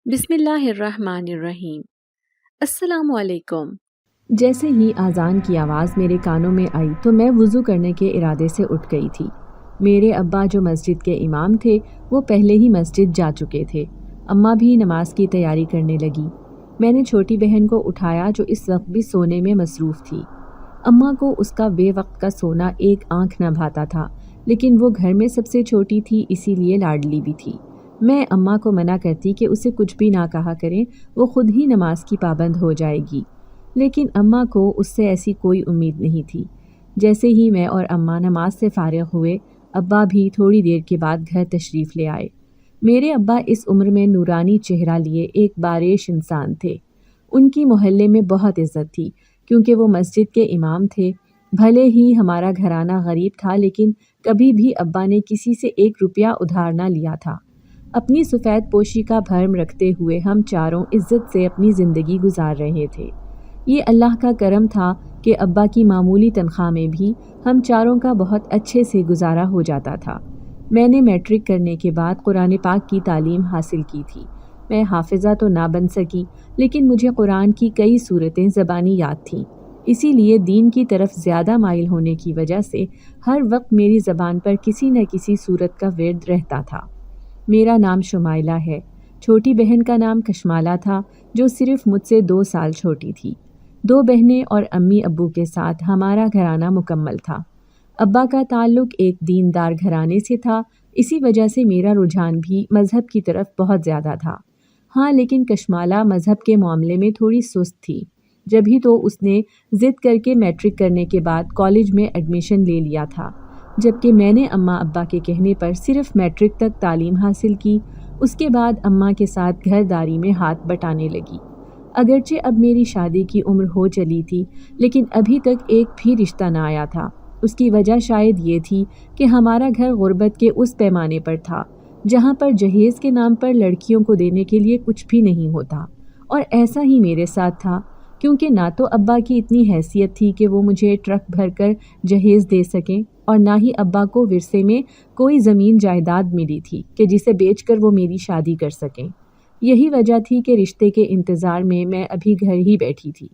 بسم اللہ الرحمن الرحیم۔ السلام علیکم۔ جیسے ہی اذان کی آواز میرے کانوں میں آئی تو میں وضو کرنے کے ارادے سے اٹھ گئی تھی۔ میرے ابا جو مسجد کے امام تھے وہ پہلے ہی مسجد جا چکے تھے۔ اماں بھی نماز کی تیاری کرنے لگی۔ میں نے چھوٹی بہن کو اٹھایا جو اس وقت بھی سونے میں مصروف تھی۔ اماں کو اس کا بے وقت کا سونا ایک آنکھ نہ بھاتا تھا، لیکن وہ گھر میں سب سے چھوٹی تھی، اسی لیے لاڈلی بھی تھی۔ میں اماں کو منع کرتی کہ اسے کچھ بھی نہ کہا کریں، وہ خود ہی نماز کی پابند ہو جائے گی، لیکن اماں کو اس سے ایسی کوئی امید نہیں تھی۔ جیسے ہی میں اور اماں نماز سے فارغ ہوئے، ابا بھی تھوڑی دیر کے بعد گھر تشریف لے آئے۔ میرے ابا اس عمر میں نورانی چہرہ لیے ایک باریش انسان تھے۔ ان کی محلے میں بہت عزت تھی کیونکہ وہ مسجد کے امام تھے۔ بھلے ہی ہمارا گھرانہ غریب تھا، لیکن کبھی بھی ابا نے کسی سے 1 روپیہ ادھار نہ لیا تھا۔ اپنی سفید پوشی کا بھرم رکھتے ہوئے ہم چاروں عزت سے اپنی زندگی گزار رہے تھے۔ یہ اللہ کا کرم تھا کہ ابا کی معمولی تنخواہ میں بھی ہم چاروں کا بہت اچھے سے گزارا ہو جاتا تھا۔ میں نے میٹرک کرنے کے بعد قرآن پاک کی تعلیم حاصل کی تھی۔ میں حافظہ تو نہ بن سکی، لیکن مجھے قرآن کی کئی سورتیں زبانی یاد تھیں۔ اسی لیے دین کی طرف زیادہ مائل ہونے کی وجہ سے ہر وقت میری زبان پر کسی نہ کسی سورت کا ورد رہتا تھا۔ میرا نام شمائلہ ہے۔ چھوٹی بہن کا نام کشمالہ تھا، جو صرف مجھ سے 2 سال چھوٹی تھی۔ 2 بہنیں اور امی ابو کے ساتھ ہمارا گھرانہ مکمل تھا۔ ابا کا تعلق ایک دیندار گھرانے سے تھا، اسی وجہ سے میرا رجحان بھی مذہب کی طرف بہت زیادہ تھا۔ ہاں، لیکن کشمالہ مذہب کے معاملے میں تھوڑی سست تھی۔ جبھی تو اس نے ضد کر کے میٹرک کرنے کے بعد کالج میں ایڈمیشن لے لیا تھا، جبکہ میں نے اماں ابا کے کہنے پر صرف میٹرک تک تعلیم حاصل کی۔ اس کے بعد اماں کے ساتھ گھرداری میں ہاتھ بٹانے لگی۔ اگرچہ اب میری شادی کی عمر ہو چلی تھی، لیکن ابھی تک ایک بھی رشتہ نہ آیا تھا۔ اس کی وجہ شاید یہ تھی کہ ہمارا گھر غربت کے اس پیمانے پر تھا جہاں پر جہیز کے نام پر لڑکیوں کو دینے کے لیے کچھ بھی نہیں ہوتا، اور ایسا ہی میرے ساتھ تھا، کیونکہ نہ تو ابا کی اتنی حیثیت تھی کہ وہ مجھے ٹرک بھر کر جہیز دے سکیں، اور نہ ہی ابا کو ورثے میں کوئی زمین جائیداد ملی تھی کہ جسے بیچ کر وہ میری شادی کر سکیں۔ یہی وجہ تھی کہ رشتے کے انتظار میں میں ابھی گھر ہی بیٹھی تھی۔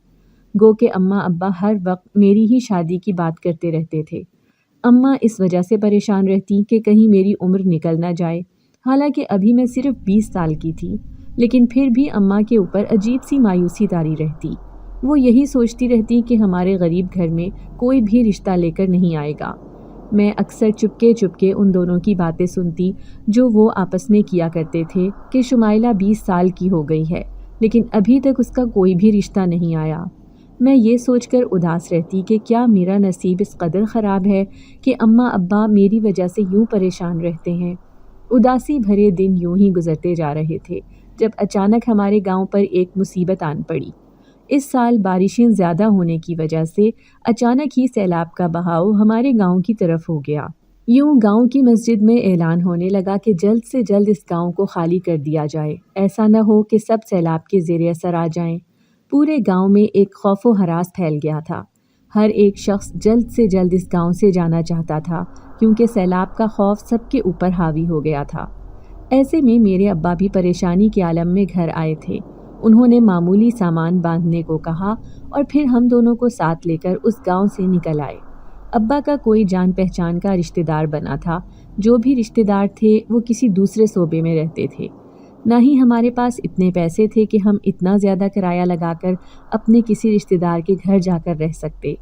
گو کہ اماں ابا ہر وقت میری ہی شادی کی بات کرتے رہتے تھے۔ اماں اس وجہ سے پریشان رہتی کہ کہیں میری عمر نکل نہ جائے، حالانکہ ابھی میں صرف 20 سال کی تھی، لیکن پھر بھی اماں کے اوپر عجیب سی مایوسی طاری رہتی۔ وہ یہی سوچتی رہتی کہ ہمارے غریب گھر میں کوئی بھی رشتہ لے کر نہیں آئے گا۔ میں اکثر چپکے چپکے ان دونوں کی باتیں سنتی جو وہ آپس میں کیا کرتے تھے کہ شمائلہ 20 سال کی ہو گئی ہے، لیکن ابھی تک اس کا کوئی بھی رشتہ نہیں آیا۔ میں یہ سوچ کر اداس رہتی کہ کیا میرا نصیب اس قدر خراب ہے کہ اماں ابا میری وجہ سے یوں پریشان رہتے ہیں۔ اداسی بھرے دن یوں ہی گزرتے جا رہے تھے جب اچانک ہمارے گاؤں پر ایک مصیبت آن پڑی۔ اس سال بارشیں زیادہ ہونے کی وجہ سے اچانک ہی سیلاب کا بہاؤ ہمارے گاؤں کی طرف ہو گیا۔ یوں گاؤں کی مسجد میں اعلان ہونے لگا کہ جلد سے جلد اس گاؤں کو خالی کر دیا جائے، ایسا نہ ہو کہ سب سیلاب کے زیر اثر آ جائیں۔ پورے گاؤں میں ایک خوف و ہراس پھیل گیا تھا۔ ہر ایک شخص جلد سے جلد اس گاؤں سے جانا چاہتا تھا، کیونکہ سیلاب کا خوف سب کے اوپر حاوی ہو گیا تھا۔ ایسے میں میرے ابا بھی پریشانی کے عالم میں گھر آئے تھے۔ انہوں نے معمولی سامان باندھنے کو کہا اور پھر ہم دونوں کو ساتھ لے کر اس گاؤں سے نکل آئے۔ ابا کا کوئی جان پہچان کا رشتہ دار بنا تھا، جو بھی رشتہ دار تھے وہ کسی دوسرے صوبے میں رہتے تھے۔ نہ ہی ہمارے پاس اتنے پیسے تھے کہ ہم اتنا زیادہ کرایہ لگا کر اپنے کسی رشتہ دار کے گھر جا کر رہ سکتے۔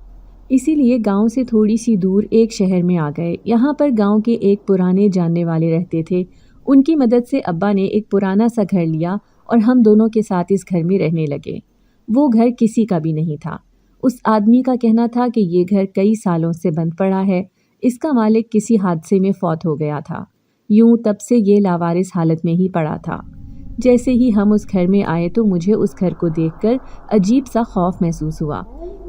اسی لیے گاؤں سے تھوڑی سی دور ایک شہر میں آ گئے۔ یہاں پر گاؤں کے ایک پرانے جاننے والے رہتے تھے۔ ان کی مدد سے ابا نے ایک پرانا سا گھر لیا اور ہم دونوں کے ساتھ اس گھر میں رہنے لگے۔ وہ گھر کسی کا بھی نہیں تھا۔ اس آدمی کا کہنا تھا کہ یہ گھر کئی سالوں سے بند پڑا ہے، اس کا مالک کسی حادثے میں فوت ہو گیا تھا، یوں تب سے یہ لاوارث حالت میں ہی پڑا تھا۔ جیسے ہی ہم اس گھر میں آئے تو مجھے اس گھر کو دیکھ کر عجیب سا خوف محسوس ہوا،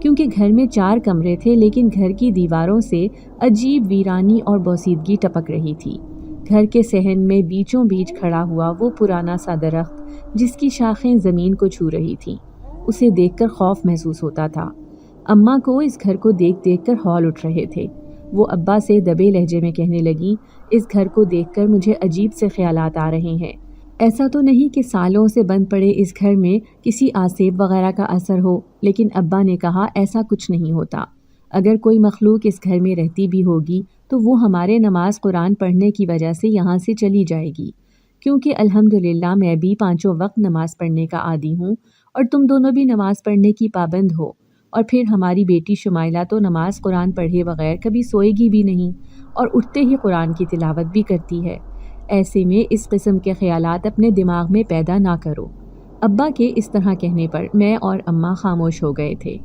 کیونکہ گھر میں 4 کمرے تھے، لیکن گھر کی دیواروں سے عجیب ویرانی اور بوسیدگی ٹپک رہی تھی۔ گھر کے صحن میں بیچوں بیچ کھڑا ہوا وہ پرانا سا درخت جس کی شاخیں زمین کو چھو رہی تھیں، اسے دیکھ کر خوف محسوس ہوتا تھا۔ اماں کو اس گھر کو دیکھ دیکھ کر ہول اٹھ رہے تھے۔ وہ ابا سے دبے لہجے میں کہنے لگی، اس گھر کو دیکھ کر مجھے عجیب سے خیالات آ رہے ہیں۔ ایسا تو نہیں کہ سالوں سے بند پڑے اس گھر میں کسی آسیب وغیرہ کا اثر ہو، لیکن ابا نے کہا ایسا کچھ نہیں ہوتا۔ اگر کوئی مخلوق اس گھر میں رہتی بھی ہوگی تو وہ ہمارے نماز قرآن پڑھنے کی وجہ سے یہاں سے چلی جائے گی، کیونکہ الحمدللہ میں بھی 5 وقت نماز پڑھنے کا عادی ہوں اور تم دونوں بھی نماز پڑھنے کی پابند ہو، اور پھر ہماری بیٹی شمائلہ تو نماز قرآن پڑھے بغیر کبھی سوئے گی بھی نہیں اور اٹھتے ہی قرآن کی تلاوت بھی کرتی ہے۔ ایسے میں اس قسم کے خیالات اپنے دماغ میں پیدا نہ کرو۔ ابا کے اس طرح کہنے پر میں اور اماں خاموش ہو گئے تھے،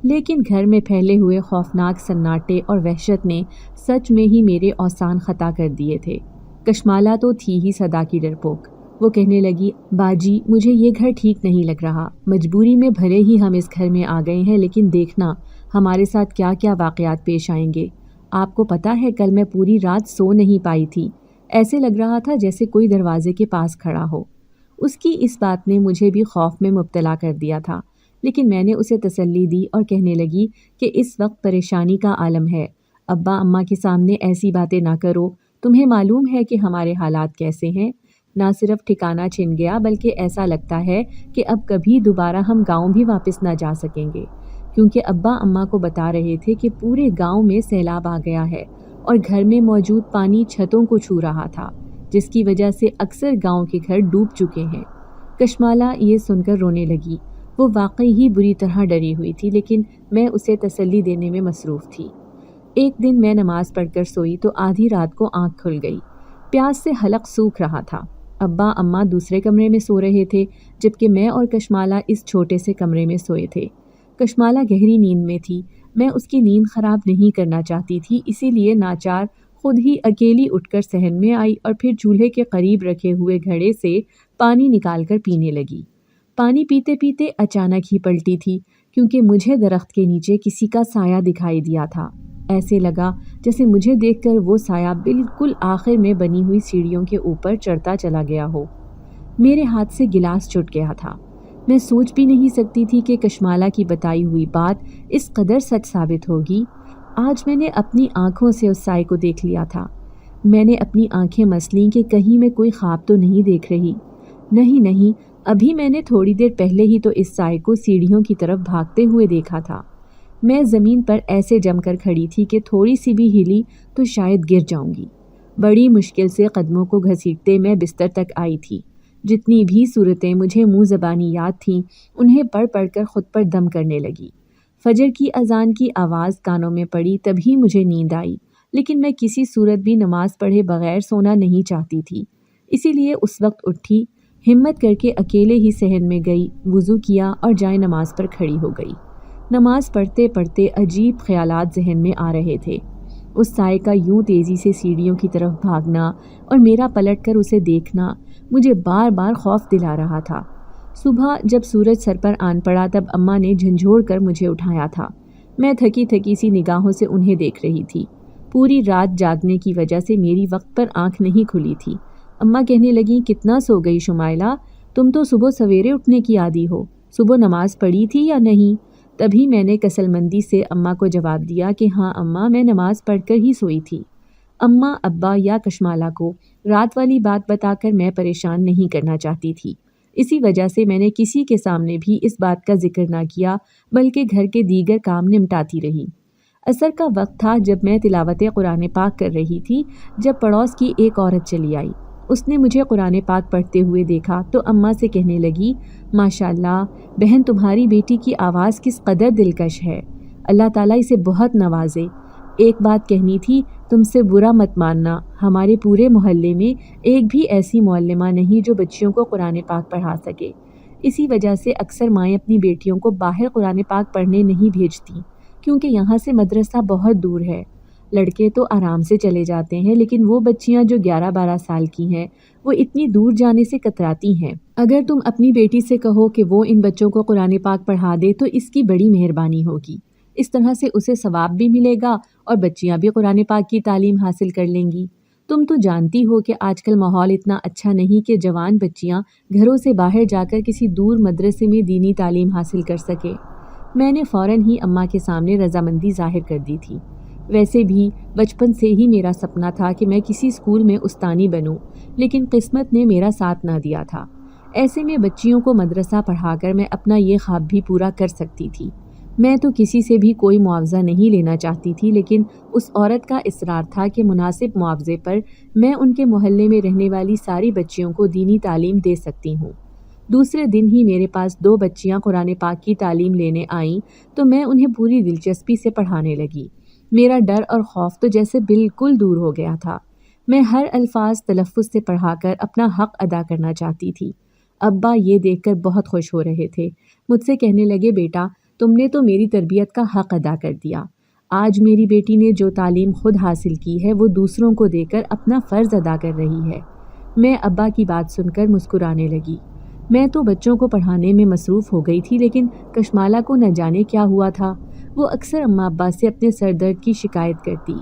لیکن گھر میں پھیلے ہوئے خوفناک سناٹے اور وحشت نے سچ میں ہی میرے اوسان خطا کر دیے تھے۔ کشمالہ تو تھی ہی صدا کی ڈرپوک۔ وہ کہنے لگی، باجی مجھے یہ گھر ٹھیک نہیں لگ رہا، مجبوری میں بھلے ہی ہم اس گھر میں آ گئے ہیں، لیکن دیکھنا ہمارے ساتھ کیا کیا واقعات پیش آئیں گے۔ آپ کو پتہ ہے کل میں پوری رات سو نہیں پائی تھی، ایسے لگ رہا تھا جیسے کوئی دروازے کے پاس کھڑا ہو۔ اس کی اس بات نے مجھے بھی خوف میں مبتلا کر دیا تھا، لیکن میں نے اسے تسلی دی اور کہنے لگی کہ اس وقت پریشانی کا عالم ہے، ابا اماں کے سامنے ایسی باتیں نہ کرو، تمہیں معلوم ہے کہ ہمارے حالات کیسے ہیں۔ نہ صرف ٹھکانہ چھن گیا بلکہ ایسا لگتا ہے کہ اب کبھی دوبارہ ہم گاؤں بھی واپس نہ جا سکیں گے، کیونکہ ابا اماں کو بتا رہے تھے کہ پورے گاؤں میں سیلاب آ گیا ہے اور گھر میں موجود پانی چھتوں کو چھو رہا تھا، جس کی وجہ سے اکثر گاؤں کے گھر ڈوب چکے ہیں۔ کشمالہ یہ سن کر رونے لگی۔ وہ واقعی ہی بری طرح ڈری ہوئی تھی، لیکن میں اسے تسلی دینے میں مصروف تھی۔ ایک دن میں نماز پڑھ کر سوئی تو آدھی رات کو آنکھ کھل گئی۔ پیاس سے حلق سوکھ رہا تھا۔ ابا اماں دوسرے کمرے میں سو رہے تھے، جبکہ میں اور کشمالہ اس چھوٹے سے کمرے میں سوئے تھے۔ کشمالہ گہری نیند میں تھی، میں اس کی نیند خراب نہیں کرنا چاہتی تھی، اسی لیے ناچار خود ہی اکیلی اٹھ کر صحن میں آئی اور پھر چولہے کے قریب رکھے ہوئے گھڑے سے پانی نکال کر پینے لگی۔ پانی پیتے پیتے اچانک ہی پلٹی تھی، کیونکہ مجھے درخت کے نیچے کسی کا سایہ دکھائی دیا تھا۔ ایسے لگا جیسے مجھے دیکھ کر وہ سایہ بالکل آخر میں بنی ہوئی سیڑھیوں کے اوپر چڑھتا چلا گیا ہو۔ میرے ہاتھ سے گلاس چھوٹ گیا تھا۔ میں سوچ بھی نہیں سکتی تھی کہ کشمالہ کی بتائی ہوئی بات اس قدر سچ ثابت ہوگی۔ آج میں نے اپنی آنکھوں سے اس سائے کو دیکھ لیا تھا۔ میں نے اپنی آنکھیں مسلیں کہ کہیں میں کوئی خواب تو نہیں دیکھ رہی۔ نہیں، ابھی میں نے تھوڑی دیر پہلے ہی تو اس سائے کو سیڑھیوں کی طرف بھاگتے ہوئے دیکھا تھا۔ میں زمین پر ایسے جم کر کھڑی تھی کہ تھوڑی سی بھی ہلی تو شاید گر جاؤں گی۔ بڑی مشکل سے قدموں کو گھسیٹتے میں بستر تک آئی تھی۔ جتنی بھی صورتیں مجھے منہ زبانی یاد تھیں، انہیں پڑھ پڑھ کر خود پر دم کرنے لگی۔ فجر کی اذان کی آواز کانوں میں پڑی تبھی مجھے نیند آئی، لیکن میں کسی صورت بھی نماز پڑھے بغیر سونا نہیں چاہتی تھی، اسی لیے اس وقت اٹھی، ہمت کر کے اکیلے ہی صحن میں گئی، وضو کیا اور جائے نماز پر کھڑی ہو گئی۔ نماز پڑھتے پڑھتے عجیب خیالات ذہن میں آ رہے تھے۔ اس سائے کا یوں تیزی سے سیڑھیوں کی طرف بھاگنا اور میرا پلٹ کر اسے دیکھنا مجھے بار بار خوف دلا رہا تھا۔ صبح جب سورج سر پر آن پڑا تب اماں نے جھنجھوڑ کر مجھے اٹھایا تھا۔ میں تھکی تھکی سی نگاہوں سے انہیں دیکھ رہی تھی۔ پوری رات جاگنے کی وجہ سے میری وقت پر آنکھ نہیں کھلی تھی۔ اماں کہنے لگیں، کتنا سو گئی شمائلہ، تم تو صبح سویرے اٹھنے کی عادی ہو، صبح نماز پڑھی تھی یا نہیں؟ تبھی میں نے کسل مندی سے اماں کو جواب دیا کہ ہاں اماں، میں نماز پڑھ کر ہی سوئی تھی۔ اماں، ابا یا کشمالہ کو رات والی بات بتا کر میں پریشان نہیں کرنا چاہتی تھی، اسی وجہ سے میں نے کسی کے سامنے بھی اس بات کا ذکر نہ کیا، بلکہ گھر کے دیگر کام نمٹاتی رہی۔ عصر کا وقت تھا جب میں تلاوت قرآن پاک کر رہی تھی، جب پڑوس کی ایک عورت چلی آئی۔ اس نے مجھے قرآن پاک پڑھتے ہوئے دیکھا تو اماں سے کہنے لگی، ماشاءاللہ بہن، تمہاری بیٹی کی آواز کس قدر دلکش ہے، اللہ تعالیٰ اسے بہت نوازے۔ ایک بات کہنی تھی، تم سے برا مت ماننا، ہمارے پورے محلے میں ایک بھی ایسی معلمہ نہیں جو بچیوں کو قرآن پاک پڑھا سکے، اسی وجہ سے اکثر مائیں اپنی بیٹیوں کو باہر قرآن پاک پڑھنے نہیں بھیجتی، کیونکہ یہاں سے مدرسہ بہت دور ہے۔ لڑکے تو آرام سے چلے جاتے ہیں، لیکن وہ بچیاں جو 11-12 سال کی ہیں وہ اتنی دور جانے سے کتراتی ہیں۔ اگر تم اپنی بیٹی سے کہو کہ وہ ان بچوں کو قرآن پاک پڑھا دے تو اس کی بڑی مہربانی ہوگی، اس طرح سے اسے ثواب بھی ملے گا اور بچیاں بھی قرآن پاک کی تعلیم حاصل کر لیں گی۔ تم تو جانتی ہو کہ آج کل ماحول اتنا اچھا نہیں کہ جوان بچیاں گھروں سے باہر جا کر کسی دور مدرسے میں دینی تعلیم حاصل کر سکے۔ میں نے فوراً ہی اماں کے سامنے رضامندی ظاہر کر دی تھی۔ ویسے بھی بچپن سے ہی میرا سپنا تھا کہ میں کسی اسکول میں استانی بنوں، لیکن قسمت نے میرا ساتھ نہ دیا تھا۔ ایسے میں بچیوں کو مدرسہ پڑھا کر میں اپنا یہ خواب بھی پورا کر سکتی تھی۔ میں تو کسی سے بھی کوئی معاوضہ نہیں لینا چاہتی تھی، لیکن اس عورت کا اصرار تھا کہ مناسب معاوضے پر میں ان کے محلے میں رہنے والی ساری بچیوں کو دینی تعلیم دے سکتی ہوں۔ دوسرے دن ہی میرے پاس 2 بچیاں قرآن پاک کی تعلیم لینے آئیں تو میں انہیں پوری دلچسپی سے پڑھانے لگی۔ میرا ڈر اور خوف تو جیسے بالکل دور ہو گیا تھا۔ میں ہر الفاظ تلفظ سے پڑھا کر اپنا حق ادا کرنا چاہتی تھی۔ ابا یہ دیکھ کر بہت خوش ہو رہے تھے۔ مجھ سے کہنے لگے، بیٹا تم نے تو میری تربیت کا حق ادا کر دیا۔ آج میری بیٹی نے جو تعلیم خود حاصل کی ہے وہ دوسروں کو دے کر اپنا فرض ادا کر رہی ہے۔ میں ابا کی بات سن کر مسکرانے لگی۔ میں تو بچوں کو پڑھانے میں مصروف ہو گئی تھی، لیکن کشمالہ کو نہ جانے کیا ہوا تھا۔ وہ اکثر اماں ابا سے اپنے سر درد کی شکایت کرتی،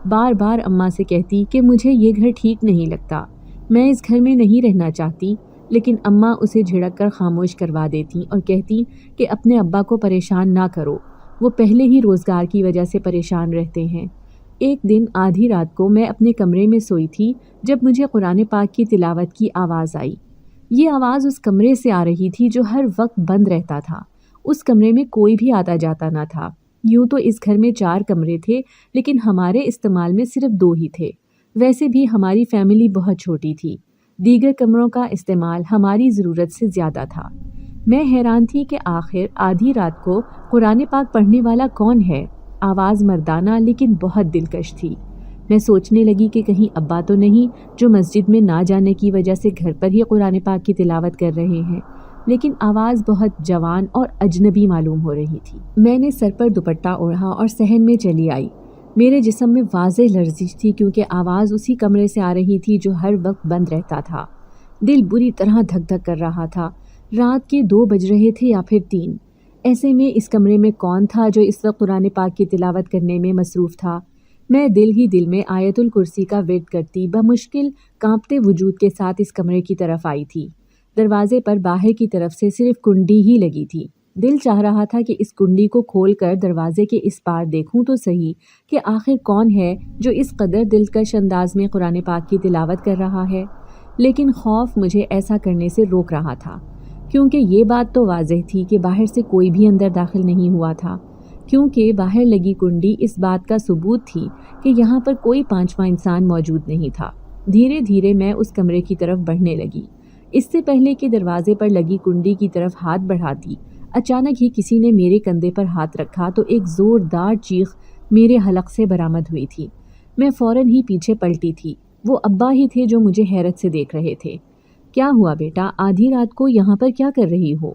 بار بار اماں سے کہتی کہ مجھے یہ گھر ٹھیک نہیں لگتا، میں اس گھر میں نہیں رہنا چاہتی، لیکن اماں اسے جھڑک کر خاموش کروا دیتی اور کہتی کہ اپنے ابا کو پریشان نہ کرو، وہ پہلے ہی روزگار کی وجہ سے پریشان رہتے ہیں۔ ایک دن آدھی رات کو میں اپنے کمرے میں سوئی تھی جب مجھے قرآن پاک کی تلاوت کی آواز آئی۔ یہ آواز اس کمرے سے آ رہی تھی جو ہر وقت بند رہتا تھا۔ اس کمرے میں کوئی بھی آتا جاتا نہ تھا۔ یوں تو اس گھر میں 4 کمرے تھے، لیکن ہمارے استعمال میں صرف 2 ہی تھے۔ ویسے بھی ہماری فیملی بہت چھوٹی تھی، دیگر کمروں کا استعمال ہماری ضرورت سے زیادہ تھا۔ میں حیران تھی کہ آخر آدھی رات کو قرآن پاک پڑھنے والا کون ہے؟ آواز مردانہ لیکن بہت دلکش تھی۔ میں سوچنے لگی کہ کہیں ابا تو نہیں جو مسجد میں نہ جانے کی وجہ سے گھر پر ہی قرآن پاک کی تلاوت کر رہے ہیں، لیکن آواز بہت جوان اور اجنبی معلوم ہو رہی تھی۔ میں نے سر پر دوپٹہ اوڑھا اور صحن میں چلی آئی۔ میرے جسم میں واضح لرزش تھی کیونکہ آواز اسی کمرے سے آ رہی تھی جو ہر وقت بند رہتا تھا۔ دل بری طرح دھک دھک کر رہا تھا۔ رات کے 2 بج رہے تھے یا پھر 3۔ ایسے میں اس کمرے میں کون تھا جو اس وقت قرآن پاک کی تلاوت کرنے میں مصروف تھا؟ میں دل ہی دل میں آیت الکرسی کا ورد کرتی بمشکل کانپتے وجود کے ساتھ اس کمرے کی طرف آئی تھی۔ دروازے پر باہر کی طرف سے صرف کنڈی ہی لگی تھی۔ دل چاہ رہا تھا کہ اس کنڈی کو کھول کر دروازے کے اس پار دیکھوں تو صحیح کہ آخر کون ہے جو اس قدر دلکش انداز میں قرآن پاک کی تلاوت کر رہا ہے، لیکن خوف مجھے ایسا کرنے سے روک رہا تھا، کیونکہ یہ بات تو واضح تھی کہ باہر سے کوئی بھی اندر داخل نہیں ہوا تھا، کیونکہ باہر لگی کنڈی اس بات کا ثبوت تھی کہ یہاں پر کوئی 5واں انسان موجود نہیں تھا۔ دھیرے دھیرے میں اس کمرے کی طرف بڑھنے لگی۔ اس سے پہلے کہ دروازے پر لگی کنڈی کی طرف ہاتھ بڑھاتی، اچانک ہی کسی نے میرے کندھے پر ہاتھ رکھا تو ایک زوردار چیخ میرے حلق سے برآمد ہوئی تھی۔ میں فوراً ہی پیچھے پلٹی تھی۔ وہ ابا ہی تھے جو مجھے حیرت سے دیکھ رہے تھے۔ کیا ہوا بیٹا، آدھی رات کو یہاں پر کیا کر رہی ہو؟